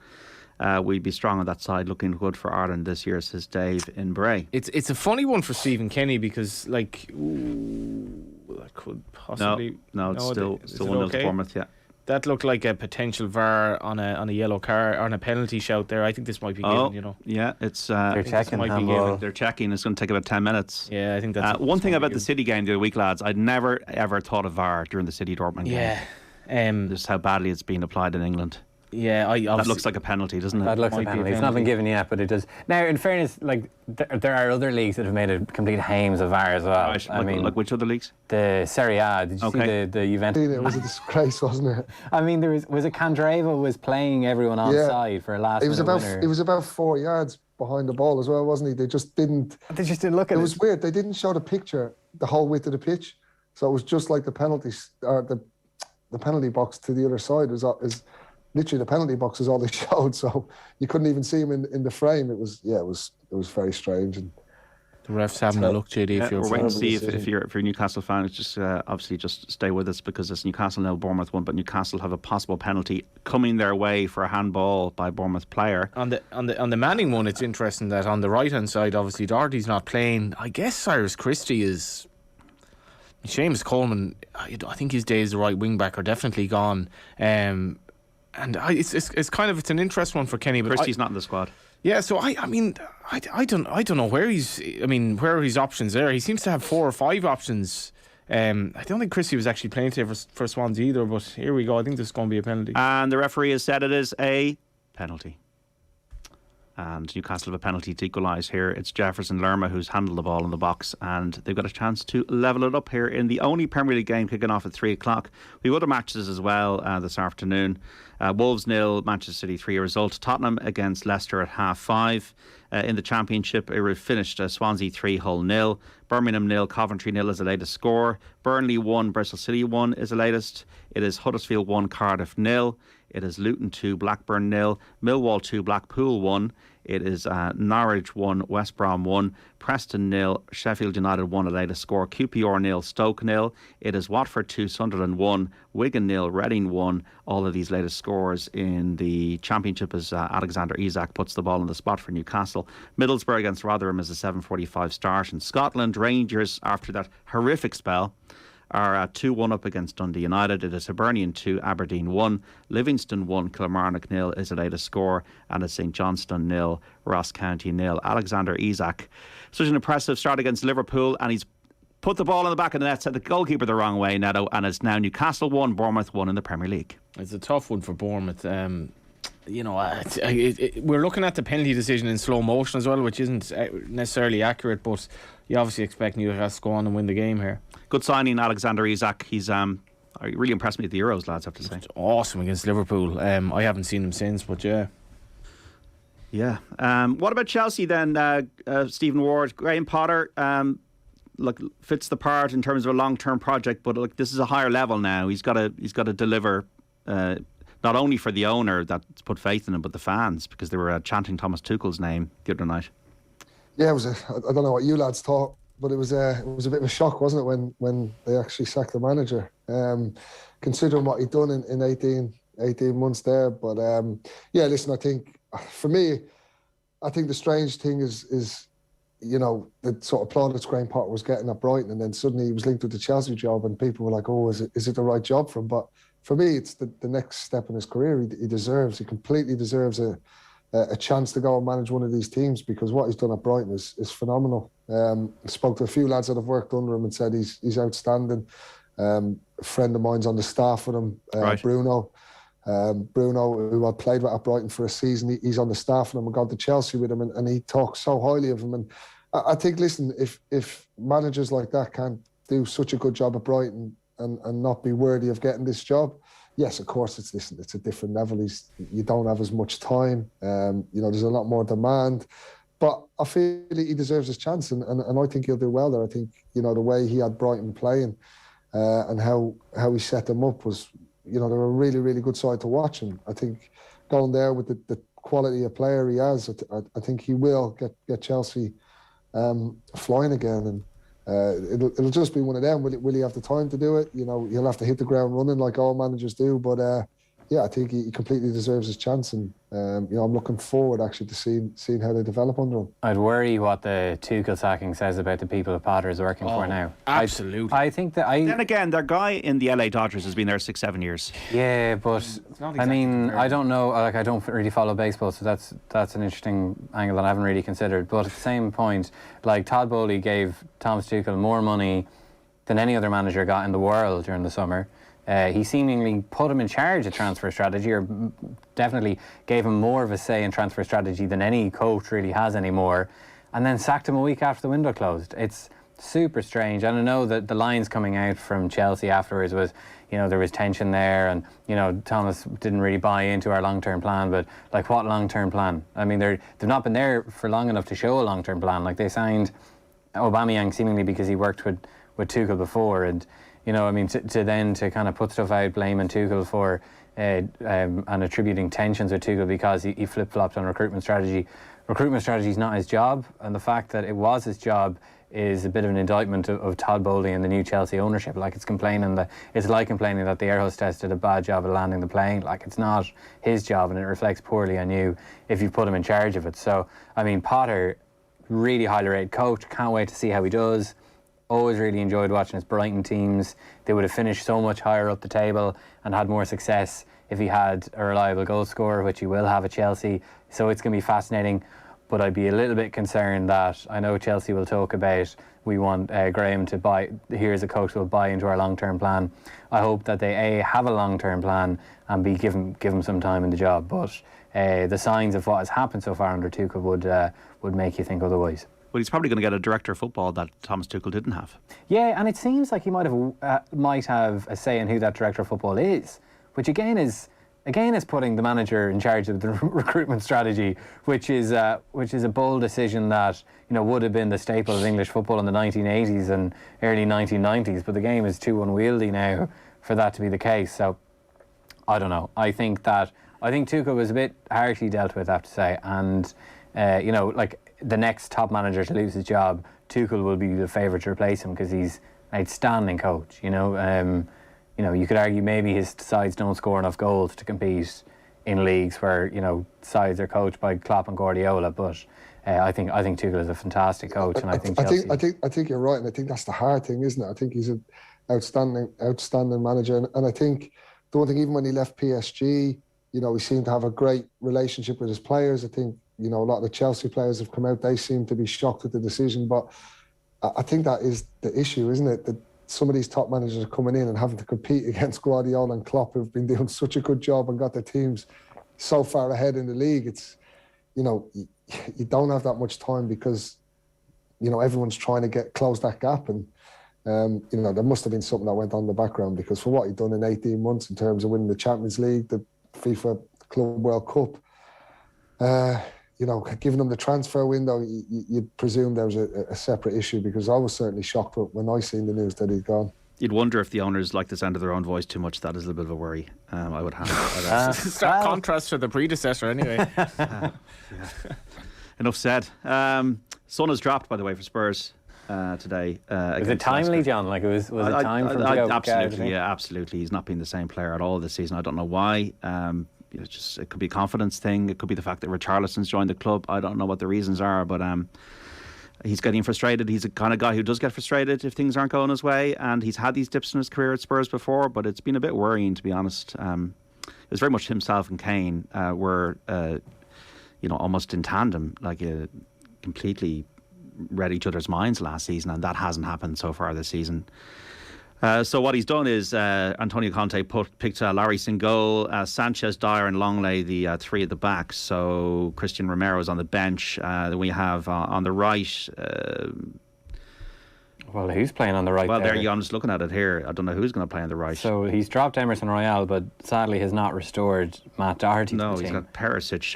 We'd be strong on that side, looking good for Ireland this year, says Dave in Bray. It's a funny one for Stephen Kenny because, like, that could possibly... No, it's still 1-0 to Bournemouth, yeah. That looked like a potential VAR on a yellow card, on a penalty shout there. I think this might be given, you know. Yeah, it's... They're checking handball. They're checking. It's going to take about 10 minutes. Yeah, I think that's... one thing about the City game the other week, lads, I'd never, ever thought of VAR during the City-Dortmund game. Yeah. Just how badly it's been applied in England. Yeah, that looks like a penalty, doesn't it? That looks like a penalty. It's not been given yet, but it does. Now, in fairness, like there are other leagues that have made a complete hames of VAR as well. Right. I mean, like which other leagues? The Serie A. Did you see the Juventus? It was a disgrace, wasn't it? I mean, was it Candreva was playing everyone onside for a last minute winner. It was about 4 yards behind the ball as well, wasn't he? They just didn't look at it. It was weird. They didn't show the picture the whole width of the pitch, so it was just like the penalties, or the penalty box to the other side is literally the penalty box is all they showed, so you couldn't even see him in the frame. It was very strange. And the refs having a look, JD. We're waiting to see if you're a Newcastle fan. It's just obviously just stay with us because it's Newcastle now, Bournemouth 1, but Newcastle have a possible penalty coming their way for a handball by a Bournemouth player. On the Manning one, it's interesting that on the right hand side, obviously Doherty's not playing. I guess Cyrus Christie is. Seamus Coleman, I think his days the right wing back are definitely gone. And it's kind of an interesting one for Kenny. But Christie's not in the squad. Yeah, so I mean I don't know where where are his options there. He seems to have 4 or 5 options. I don't think Christie was actually playing today for Swansea either. But here we go. I think this is going to be a penalty. And the referee has said it is a penalty. And Newcastle have a penalty to equalise here. It's Jefferson Lerma who's handled the ball in the box, and they've got a chance to level it up here in the only Premier League game kicking off at 3 o'clock. We have other matches as well this afternoon. Wolves 0, Manchester City 3 result. Tottenham against Leicester at 5:30. In the Championship, it finished Swansea 3, Hull 0. Birmingham 0, Coventry 0 is the latest score. Burnley 1, Bristol City 1 is the latest. It is Huddersfield 1, Cardiff 0. It is Luton 2, Blackburn 0. Millwall 2, Blackpool 1. It is Norwich 1, West Brom 1, Preston 0, Sheffield United 1, the latest score. QPR 0, Stoke 0. It is Watford 2, Sunderland 1, Wigan 0, Reading 1. All of these latest scores in the Championship as Alexander Isak puts the ball on the spot for Newcastle. Middlesbrough against Rotherham is a 7:45 start. In Scotland, Rangers, after that horrific spell, are 2-1 up against Dundee United. It is Hibernian 2, Aberdeen 1, Livingston 1, Kilmarnock 0 is the latest score, and it's St Johnstone 0, Ross County 0. Alexander Isak, such an impressive start against Liverpool, and he's put the ball in the back of the net, set the goalkeeper the wrong way, Neto, and it's now Newcastle 1, Bournemouth 1 in the Premier League. It's a tough one for Bournemouth. We're looking at the penalty decision in slow motion as well, which isn't necessarily accurate, but you obviously expect Newcastle to go on and win the game here. Good signing, Alexander Isak. He's really impressed me at the Euros, lads, I have to say. It's awesome against Liverpool. I haven't seen him since, but yeah. Yeah. What about Chelsea then, Stephen Ward? Graham Potter fits the part in terms of a long-term project, but this is a higher level now. He's got to deliver not only for the owner that's put faith in him, but the fans, because they were chanting Thomas Tuchel's name the other night. Yeah, I don't know what you lads thought, but it was a bit of a shock, wasn't it, when they actually sacked the manager, considering what he'd done in 18 months there. But yeah, listen, I think for me, I think the strange thing is the sort of plaudits Graham Potter was getting at Brighton, and then suddenly he was linked with the Chelsea job, and people were like, "Oh, is it the right job for him?" But for me, it's the next step in his career. He completely deserves a chance to go and manage one of these teams, because what he's done at Brighton is phenomenal. I spoke to a few lads that have worked under him and said he's outstanding. A friend of mine's on the staff with him, right. Bruno, who I played with at Brighton for a season. He's on the staff with him and got to Chelsea with him, and he talks so highly of him. And I think, listen, if managers like that can't do such a good job at Brighton and not be worthy of getting this job, yes, of course, it's a different level. You don't have as much time. There's a lot more demand. But I feel he deserves his chance, and I think he'll do well there. I think, the way he had Brighton playing and how he set them up was, they're a really, really good side to watch. And I think going there with the quality of player he has, I think he will get Chelsea flying again. And It'll just be one of them. Will he have the time to do it? You know, he'll have to hit the ground running like all managers do. But yeah, I think he completely deserves his chance, and you know, I'm looking forward actually to seeing how they develop under him. I'd worry what the Tuchel sacking says about the people that Potter is working for now. Absolutely. I think that Then again, their guy in the LA Dodgers has been there 6-7 years. Yeah, but not I exactly mean, comparable. I don't know. Like, I don't really follow baseball, so that's an interesting angle that I haven't really considered. But at the same point, like Todd Bowley gave Thomas Tuchel more money than any other manager got in the world during the summer. He seemingly put him in charge of transfer strategy, or definitely gave him more of a say in transfer strategy than any coach really has anymore, and then sacked him a week after the window closed. It's super strange. And I know that the lines coming out from Chelsea afterwards was, you know, there was tension there, and, you know, Thomas didn't really buy into our long-term plan. But, like, what long-term plan? I mean, they've not been there for long enough to show a long-term plan. Like, they signed Aubameyang seemingly because he worked with Tuchel before, and, you know, I mean, to then kind of put stuff out blaming Tuchel for and attributing tensions with Tuchel because he flip-flopped on recruitment strategy. Recruitment strategy is not his job, and the fact that it was his job is a bit of an indictment of Todd Bowley and the new Chelsea ownership. Like, it's like complaining that the air hostess did a bad job of landing the plane. Like, it's not his job, and it reflects poorly on you if you put him in charge of it. So, I mean, Potter, really highly rated coach. Can't wait to see how he does. Always really enjoyed watching his Brighton teams. They would have finished so much higher up the table and had more success if he had a reliable goal scorer, which he will have at Chelsea. So it's going to be fascinating. But I'd be a little bit concerned that I know Chelsea will talk about, we want Graham to buy, here's a coach who will buy into our long-term plan. I hope that they A, have a long-term plan, and B, give him some time in the job. But the signs of what has happened so far under Tuchel would make you think otherwise. Well, he's probably going to get a director of football that Thomas Tuchel didn't have. Yeah, and it seems like he might have a say in who that director of football is, which again is putting the manager in charge of the recruitment strategy, which is a bold decision that, you know, would have been the staple of English football in the 1980s and early 1990s. But the game is too unwieldy now for that to be the case. So I don't know. I think Tuchel was a bit harshly dealt with, I have to say, and you know, like, the next top manager to lose his job, Tuchel will be the favourite to replace him because he's an outstanding coach. You know, you could argue maybe his sides don't score enough goals to compete in leagues where, you know, sides are coached by Klopp and Guardiola. But I think Tuchel is a fantastic coach, and I think Chelsea. I think you're right, and I think that's the hard thing, isn't it? I think he's an outstanding manager, and I think the one thing, even when he left PSG, you know, he seemed to have a great relationship with his players. I think, you know, a lot of the Chelsea players have come out, they seem to be shocked at the decision. But I think that is the issue, isn't it? That some of these top managers are coming in and having to compete against Guardiola and Klopp, who've been doing such a good job and got their teams so far ahead in the league. It's, you know, you don't have that much time because, you know, everyone's trying to close that gap. And, you know, there must have been something that went on in the background, because for what he'd done in 18 months in terms of winning the Champions League, the FIFA Club World Cup, you know, giving them the transfer window, you'd presume there was a separate issue, because I was certainly shocked when I seen the news that he'd gone. You'd wonder if the owners like the sound of their own voice too much. That is a little bit of a worry. I would have. Stark contrast to the predecessor, anyway. Enough said. Son has dropped, by the way, for Spurs today. Was it timely, John? Like, was it time for him to go? Absolutely, yeah, absolutely. He's not been the same player at all this season. I don't know why. It could be a confidence thing. It could be the fact that Richarlison's joined the club. I don't know what the reasons are, but he's getting frustrated. He's the kind of guy who does get frustrated if things aren't going his way, and he's had these dips in his career at Spurs before, but it's been a bit worrying, to be honest. It was very much himself and Kane were, almost in tandem, like completely read each other's minds last season, and that hasn't happened so far this season. So what he's done is Antonio Conte picked Lloris in goal, Sanchez, Dyer and Longley, the three at the back. So Christian Romero's on the bench. Then we have on the right... Well, who's playing on the right? Well, there you go. I'm just looking at it here. I don't know who's going to play on the right. So he's dropped Emerson Royale, but sadly has not restored Matt Doherty. No, to the he's team. got Perisic.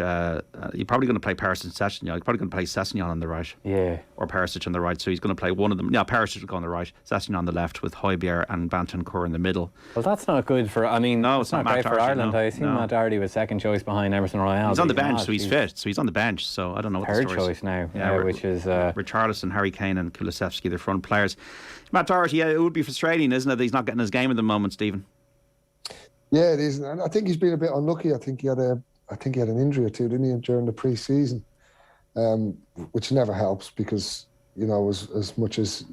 You're probably going to play Perisic and Sessegnon. You're probably going to play Sessegnon on the right. Yeah. Or Perisic on the right. So he's going to play one of them. Yeah, Perisic will go on the right, Sessegnon on the left, with Højbjerg and Bentancur in the middle. Well, that's not good for... I mean, no, it's not great for Ireland. I assume Matt Doherty was second choice behind Emerson Royale. He's on the bench, so he's fit. So he's on the bench. So I don't know what the third story is. choice now, which is... Richarlison, Harry Kane and Kulusevski, the front players. players. Matt Doherty, it would be frustrating, isn't it, that he's not getting his game at the moment, Stephen? Yeah, it is. And I think he's been a bit unlucky. I think he had an injury or two, didn't he, during the pre-season, which never helps because, as much as,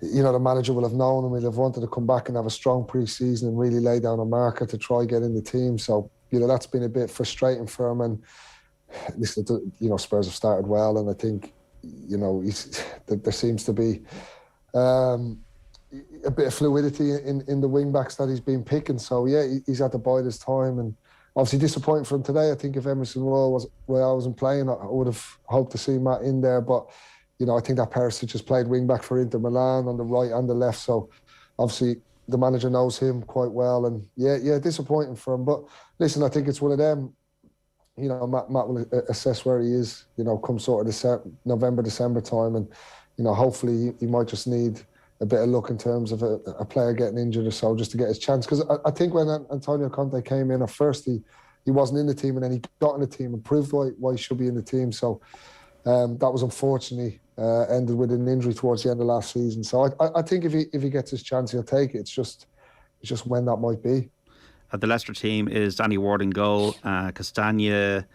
the manager will have known and will have wanted to come back and have a strong pre-season and really lay down a marker to try get in the team. So, that's been a bit frustrating for him. And listen, Spurs have started well, and I think, there seems to be a bit of fluidity in the wing backs that he's been picking. So yeah, he's had to bide his time, and obviously disappointing for him today. I think if Emerson Royal wasn't playing, I would have hoped to see Matt in there. But I think that Perisic has played wing back for Inter Milan on the right and the left. So obviously the manager knows him quite well, and yeah, disappointing for him. But listen, I think it's one of them. Matt will assess where he is. Come sort of November, December time, and hopefully he might just need a bit of luck in terms of a player getting injured or so, just to get his chance. Because I think when Antonio Conte came in, at first he wasn't in the team, and then he got in the team and proved why he should be in the team. So that was unfortunately ended with an injury towards the end of last season. So I think if he gets his chance, he'll take it. It's just when that might be. The Leicester team is Danny Ward in goal, Castagna,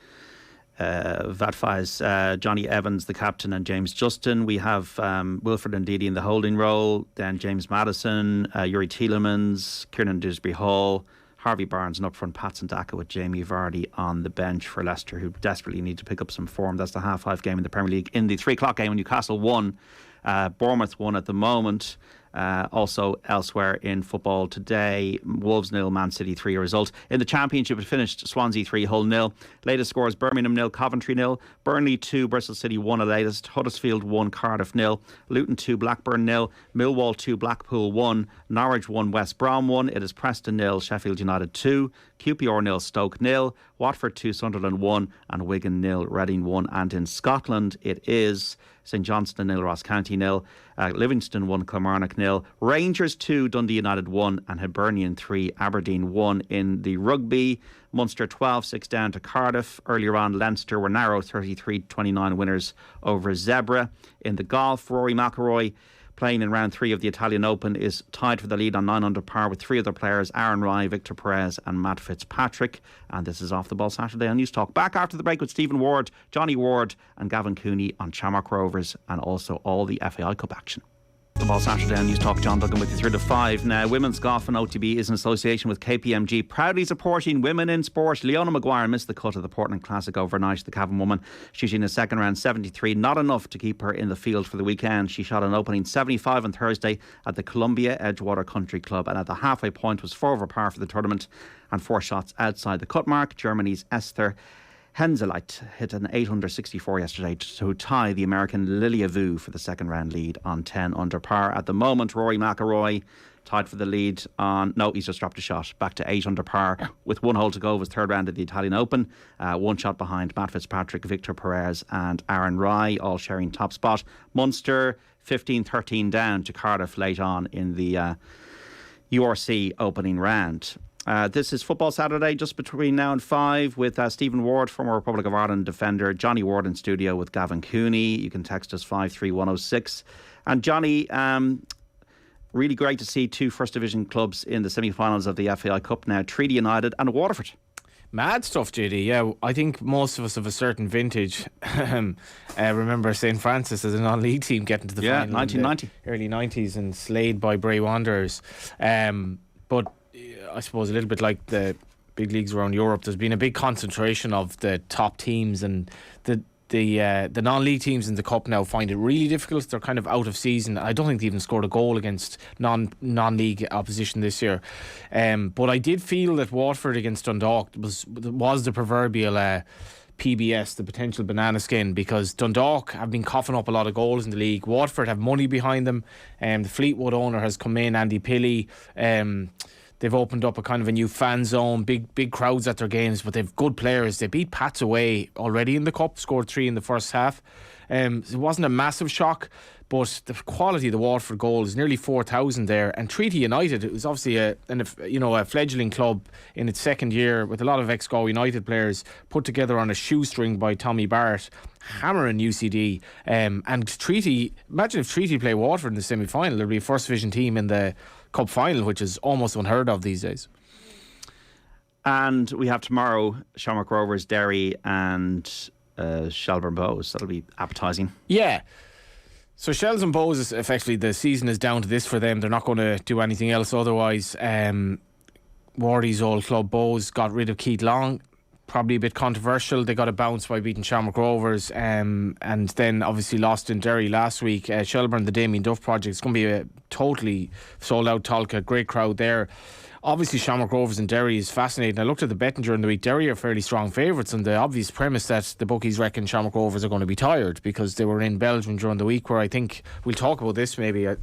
Vatfaz, Johnny Evans, the captain, and James Justin. We have Wilfred Ndidi in the holding role, then James Maddison, Yuri Tielemans, Kieran Dewsbury-Hall, Harvey Barnes, and up front Patson Daka with Jamie Vardy on the bench for Leicester, who desperately need to pick up some form. That's the half-5 game in the Premier League. In the 3 o'clock game, Newcastle won, Bournemouth won at the moment. Also elsewhere in football today, Wolves 0, Man City 3 result. In the Championship, it finished Swansea 3, Hull 0. Latest scores: Birmingham 0, Coventry 0, Burnley 2, Bristol City 1 at latest, Huddersfield 1, Cardiff 0, Luton 2, Blackburn 0, Millwall 2, Blackpool 1, Norwich 1, West Brom 1. It is Preston 0, Sheffield United 2, QPR 0, Stoke 0, Watford 2, Sunderland 1, and Wigan 0, Reading 1. And in Scotland, it is St Johnstone 0, Ross County 0, Livingston 1, Kilmarnock 0, Rangers 2, Dundee United 1, and Hibernian 3, Aberdeen 1. In the rugby, Munster 12-6 down to Cardiff. Earlier on, Leinster were narrow 33-29 winners over Zebra. In the golf, Rory McIlroy, playing in round 3 of the Italian Open, is tied for the lead on 9 under par with 3 other players: Aaron Rai, Victor Perez and Matt Fitzpatrick. And this is Off the Ball Saturday on News Talk. Back after the break with Stephen Ward, Johnny Ward and Gavin Cooney on Shamrock Rovers, and also all the FAI Cup action. The Ball Saturday on News Talk. John Duggan with you through to 5. Now, Women's Golf and OTB is in association with KPMG, proudly supporting women in sport. Leona Maguire missed the cut of the Portland Classic overnight. The Cavan woman shooting a second round 73, not enough to keep her in the field for the weekend. She shot an opening 75 on Thursday at the Columbia Edgewater Country Club, and at the halfway point was 4 over par for the tournament and 4 shots outside the cut mark. Germany's Esther Henseleit hit an 864 yesterday to tie the American Lilia Vu for the second round lead on 10 under par. At the moment, Rory McIlroy tied for the lead on... No, he's just dropped a shot. Back to 8 under par with 1 hole to go of his third round of the Italian Open. 1 shot behind Matt Fitzpatrick, Victor Perez and Aaron Rai, all sharing top spot. Munster 15-13 down to Cardiff late on in the URC opening round. This is Football Saturday, just between now and 5, with Stephen Ward, former Republic of Ireland defender, Johnny Ward in studio with Gavin Cooney. You can text us 53106. And Johnny, really great to see 2 First Division clubs in the semi-finals of the FAI Cup now, Treaty United and Waterford. Mad stuff, JD. Yeah, I think most of us of a certain vintage remember St Francis as a non-league team getting to the final 1990. in the early 90s and slayed by Bray Wanderers. But I suppose a little bit like the big leagues around Europe, there's been a big concentration of the top teams, and the non-league teams in the Cup now find it really difficult. They're kind of out of season. I don't think they even scored a goal against non-league opposition this year. But I did feel that Watford against Dundalk was the proverbial PBS, the potential banana skin, because Dundalk have been coughing up a lot of goals in the league. Watford have money behind them. The Fleetwood owner has come in, Andy Pilley. They've opened up a kind of a new fan zone, big crowds at their games, but they've good players. They beat Pats away already in the Cup, scored 3 in the first half. It wasn't a massive shock, but the quality of the Waterford goal is nearly 4,000 there. And Treaty United, it was obviously a fledgling club in its second year with a lot of ex-Galway United players put together on a shoestring by Tommy Barrett, hammering UCD. And Treaty, imagine if Treaty play Waterford in the semi-final, there'll be a first division team in the Cup final, which is almost unheard of these days. And we have tomorrow Shamrock Rovers, Derry and Shelbourne Bows. That'll be appetising. Yeah. So Shells and Bows, is effectively the season is down to this for them. They're not going to do anything else otherwise. Wardy's old club, Bows, got rid of Keith Long. Probably a bit controversial. They got a bounce by beating Shamrock Rovers, and then obviously lost in Derry last week. Shelbourne, the Damien Duff project, it's going to be a totally sold out Tolka, great crowd there. Obviously Shamrock Rovers and Derry is fascinating. I looked at the betting during the week. Derry are fairly strong favourites, and the obvious premise that the bookies reckon Shamrock Rovers are going to be tired because they were in Belgium during the week, where I think we'll talk about this maybe. I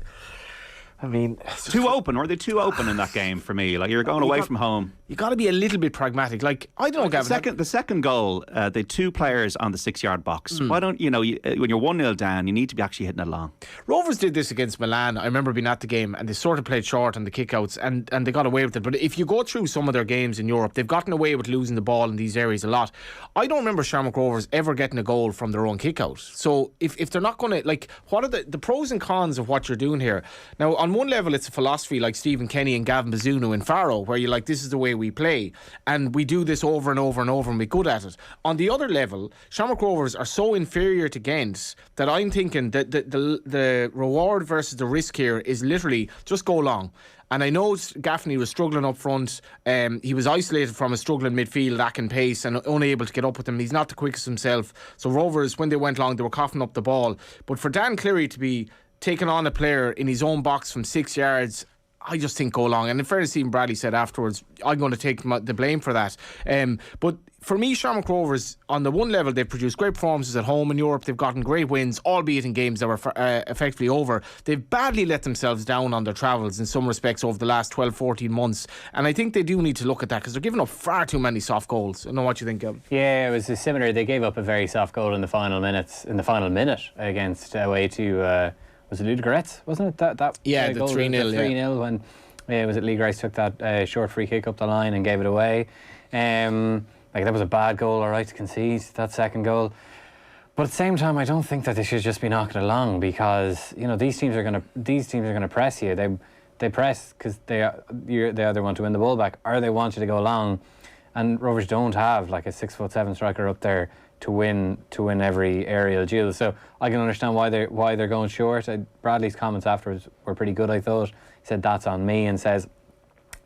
mean, too open. Were they too open in that game for me? Like, you're going away from home. You got to be a little bit pragmatic. Like, I don't know, Gavin. The second goal, they had 2 players on the 6-yard box. Why don't when you're 1-0 down, you need to be actually hitting it long. Rovers did this against Milan. I remember being at the game, and they sort of played short on the kickouts, and they got away with it. But if you go through some of their games in Europe, they've gotten away with losing the ball in these areas a lot. I don't remember Shamrock Rovers ever getting a goal from their own kickout. So if they're not going to, like, what are the pros and cons of what you're doing here? Now, on one level, it's a philosophy like Stephen Kenny and Gavin Bazunu in Faro, where you're like, this is the way we play, and we do this over and over and over, and we're good at it. On the other level, Shamrock Rovers are so inferior to Gent that I'm thinking that the reward versus the risk here is literally just go long. And I know Gaffney was struggling up front. He was isolated from a struggling midfield, lacking pace and unable to get up with him. He's not the quickest himself. So Rovers, when they went long, they were coughing up the ball. But for Dan Cleary to be taking on a player in his own box from 6 yards, I just think go long. And in fairness, even Bradley said afterwards, I'm going to take the blame for that. But for me, Shamrock Rovers, on the one level, they've produced great performances at home in Europe. They've gotten great wins, albeit in games that were effectively over. They've badly let themselves down on their travels in some respects over the last 12, 14 months. And I think they do need to look at that because they're giving up far too many soft goals. I don't know what you think, Gavin. Yeah, it was similar. They gave up a very soft goal in the final minute against away to... was it Ludogorets, wasn't it? That yeah, the 3-0. The 3-0 when was it Lee Grice took that short free kick up the line and gave it away. That was a bad goal, all right, to concede that second goal. But at the same time, I don't think that they should just be knocking it along because these teams are going to press you. They press because they either want to win the ball back or they want you to go long. And Rovers don't have like a 6'7" striker up there to win every aerial duel. So I can understand why they're going short. Bradley's comments afterwards were pretty good, I thought. He said that's on me and says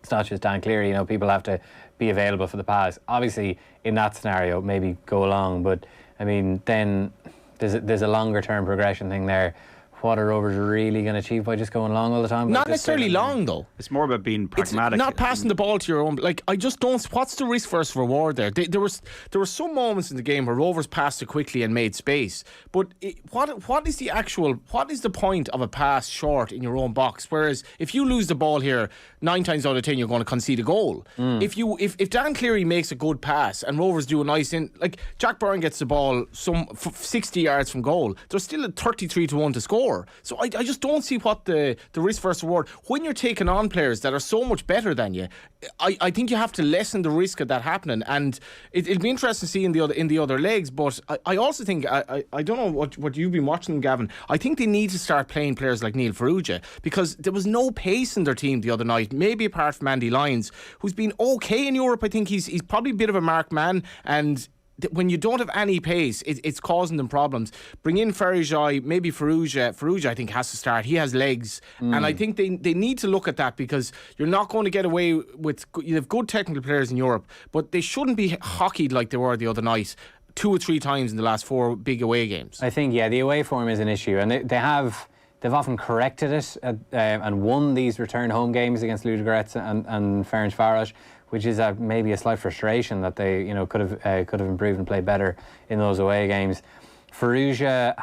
it's not just Dan Cleary, people have to be available for the pass. Obviously in that scenario maybe go along, but I mean then there's a longer term progression thing there. What are Rovers really going to achieve by just going long all the time? Not necessarily long, though. It's more about being pragmatic. It's not passing the ball to your own. Like, I just don't. What's the risk versus reward there? There were some moments in the game where Rovers passed it quickly and made space. But what is the point of a pass short in your own box? Whereas if you lose the ball here, 9 times out of 10 you're going to concede a goal. If Dan Cleary makes a good pass and Rovers do a nice like Jack Byrne gets the ball 60 yards from goal, there's still a 33-1 to score. So I just don't see what the risk versus reward. When you're taking on players that are so much better than you, I think you have to lessen the risk of that happening. And it'll be interesting to see in the other legs. But I also think I don't know what you've been watching, Gavin. I think they need to start playing players like Neil Farrugia because there was no pace in their team the other night. Maybe apart from Andy Lyons, who's been okay in Europe. I think he's probably a bit of a marked man, and when you don't have any pace, it's causing them problems. Bring in Farrugia, maybe Farrugia. Farrugia, I think, has to start. He has legs. And I think they need to look at that because you're not going to get away with... You have good technical players in Europe, but they shouldn't be hockeyed like they were the other night 2 or 3 times in the last 4 big away games. I think, the away form is an issue. And they've often corrected it and won these return home games against Ludogorets and Ferencváros, which is maybe a slight frustration that they could have improved and played better in those away games. Farrugia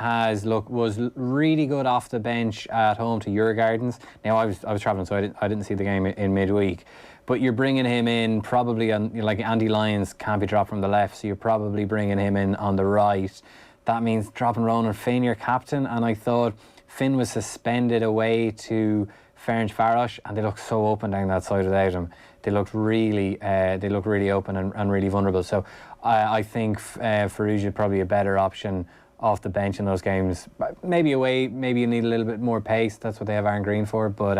was really good off the bench at home to Djurgårdens. Now I was travelling, so I didn't see the game in midweek, But you're bringing him in probably on, like Andy Lyons can't be dropped from the left, so you're probably bringing him in on the right. That means dropping Ronan Finn, your captain, and I thought Finn was suspended away to Ferencváros, and they looked so open down that side without him. They looked really open and really vulnerable. So I think Farrugia probably a better option off the bench in those games. Maybe away, maybe you need a little bit more pace. That's what they have Aaron Green for. But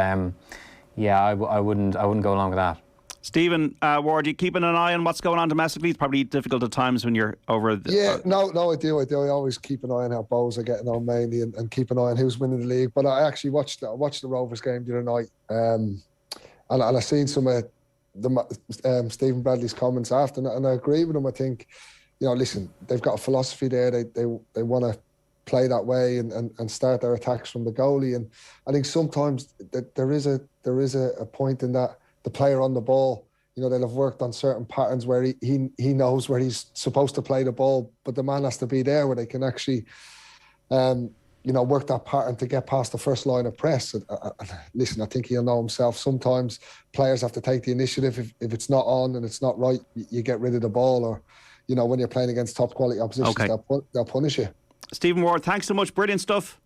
yeah, I wouldn't go along with that. Stephen Ward, you keeping an eye on what's going on domestically? It's probably difficult at times when you're over. No, I do. I always keep an eye on how Bows are getting on mainly, and keep an eye on who's winning the league. But I actually watched the Rovers game the other night, and I seen some of Stephen Bradley's comments after, and I agree with him. I think, listen, they've got a philosophy there. They want to play that way and start their attacks from the goalie. And I think sometimes there is a point in that the player on the ball, they'll have worked on certain patterns where he knows where he's supposed to play the ball, but the man has to be there where they can actually, work that pattern to get past the first line of press. Listen, I think he'll know himself. Sometimes players have to take the initiative. If it's not on and it's not right, you get rid of the ball, or, when you're playing against top quality oppositions, they'll punish you. Stephen Ward, thanks so much. Brilliant stuff.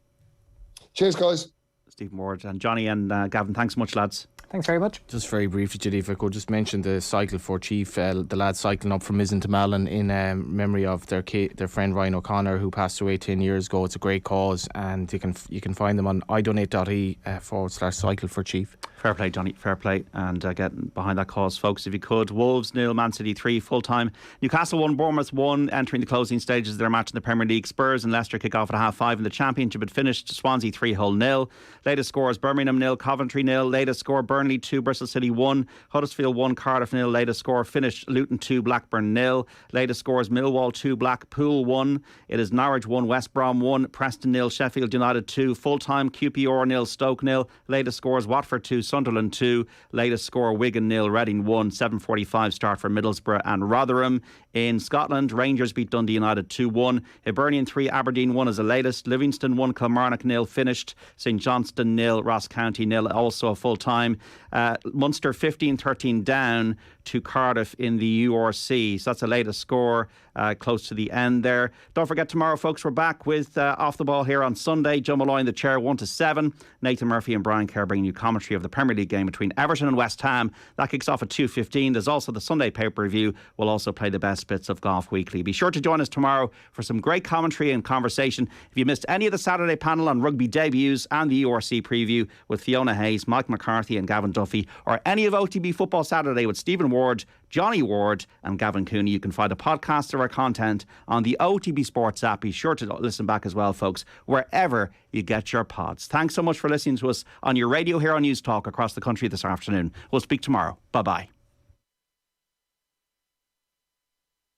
Cheers, guys. Stephen Ward and Johnny and Gavin, thanks so much, lads. Thanks very much. Just very briefly, Judy, if I could just mention the Cycle for Chief, the lads cycling up from Mizen to Malin in memory of their friend Ryan O'Connor, who passed away 10 years ago. It's a great cause, and you can find them on idonate.ie/cycle for chief. Fair play, Johnny, fair play. And get behind that cause, folks, if you could. Wolves 0, Man City 3, full time. Newcastle 1, Bournemouth 1, entering the closing stages of their match in the Premier League. Spurs and Leicester kick off at 5:30 in the Championship. It finished Swansea 3, Hull 0. Latest scores: Birmingham 0, Coventry 0. Latest score: Burnley 2, Bristol City 1. Huddersfield 1, Cardiff 0. Latest score: finished Luton 2, Blackburn 0. Latest scores: Millwall 2, Blackpool 1. It is Norwich 1, West Brom 1, Preston 0, Sheffield United 2. Full time: QPR 0, Stoke 0. Latest scores: Watford 2, Sunderland 2. Latest score: Wigan 0, Reading 1. 7:45 start for Middlesbrough and Rotherham. In Scotland, Rangers beat Dundee United 2-1. Hibernian 3, Aberdeen 1 is the latest. Livingston 1, Kilmarnock 0 finished. St Johnstone 0, Ross County 0 also a full time. Munster 15-13 down to Cardiff in the URC. So that's the latest score, close to the end there. Don't forget, tomorrow, folks, we're back with Off the Ball here on Sunday. Joe Malloy in the chair, 1 to 7. Nathan Murphy and Brian Kerr bringing you commentary of the Premier League game between Everton and West Ham. That kicks off at 2:15. There's also the Sunday pay-per-view. We'll also play the best bits of Golf Weekly. Be sure to join us tomorrow for some great commentary and conversation. If you missed any of the Saturday panel on rugby debuts and the URC preview with Fiona Hayes, Mike McCarthy and Gavin Duffy, or any of OTB Football Saturday with Stephen Ward, Johnny Ward and Gavin Cooney, you can find a podcast of our content on the OTB Sports app. Be sure to listen back as well, folks, wherever you get your pods. Thanks so much for listening to us on your radio here on News Talk across the country this afternoon. We'll speak tomorrow. Bye-bye.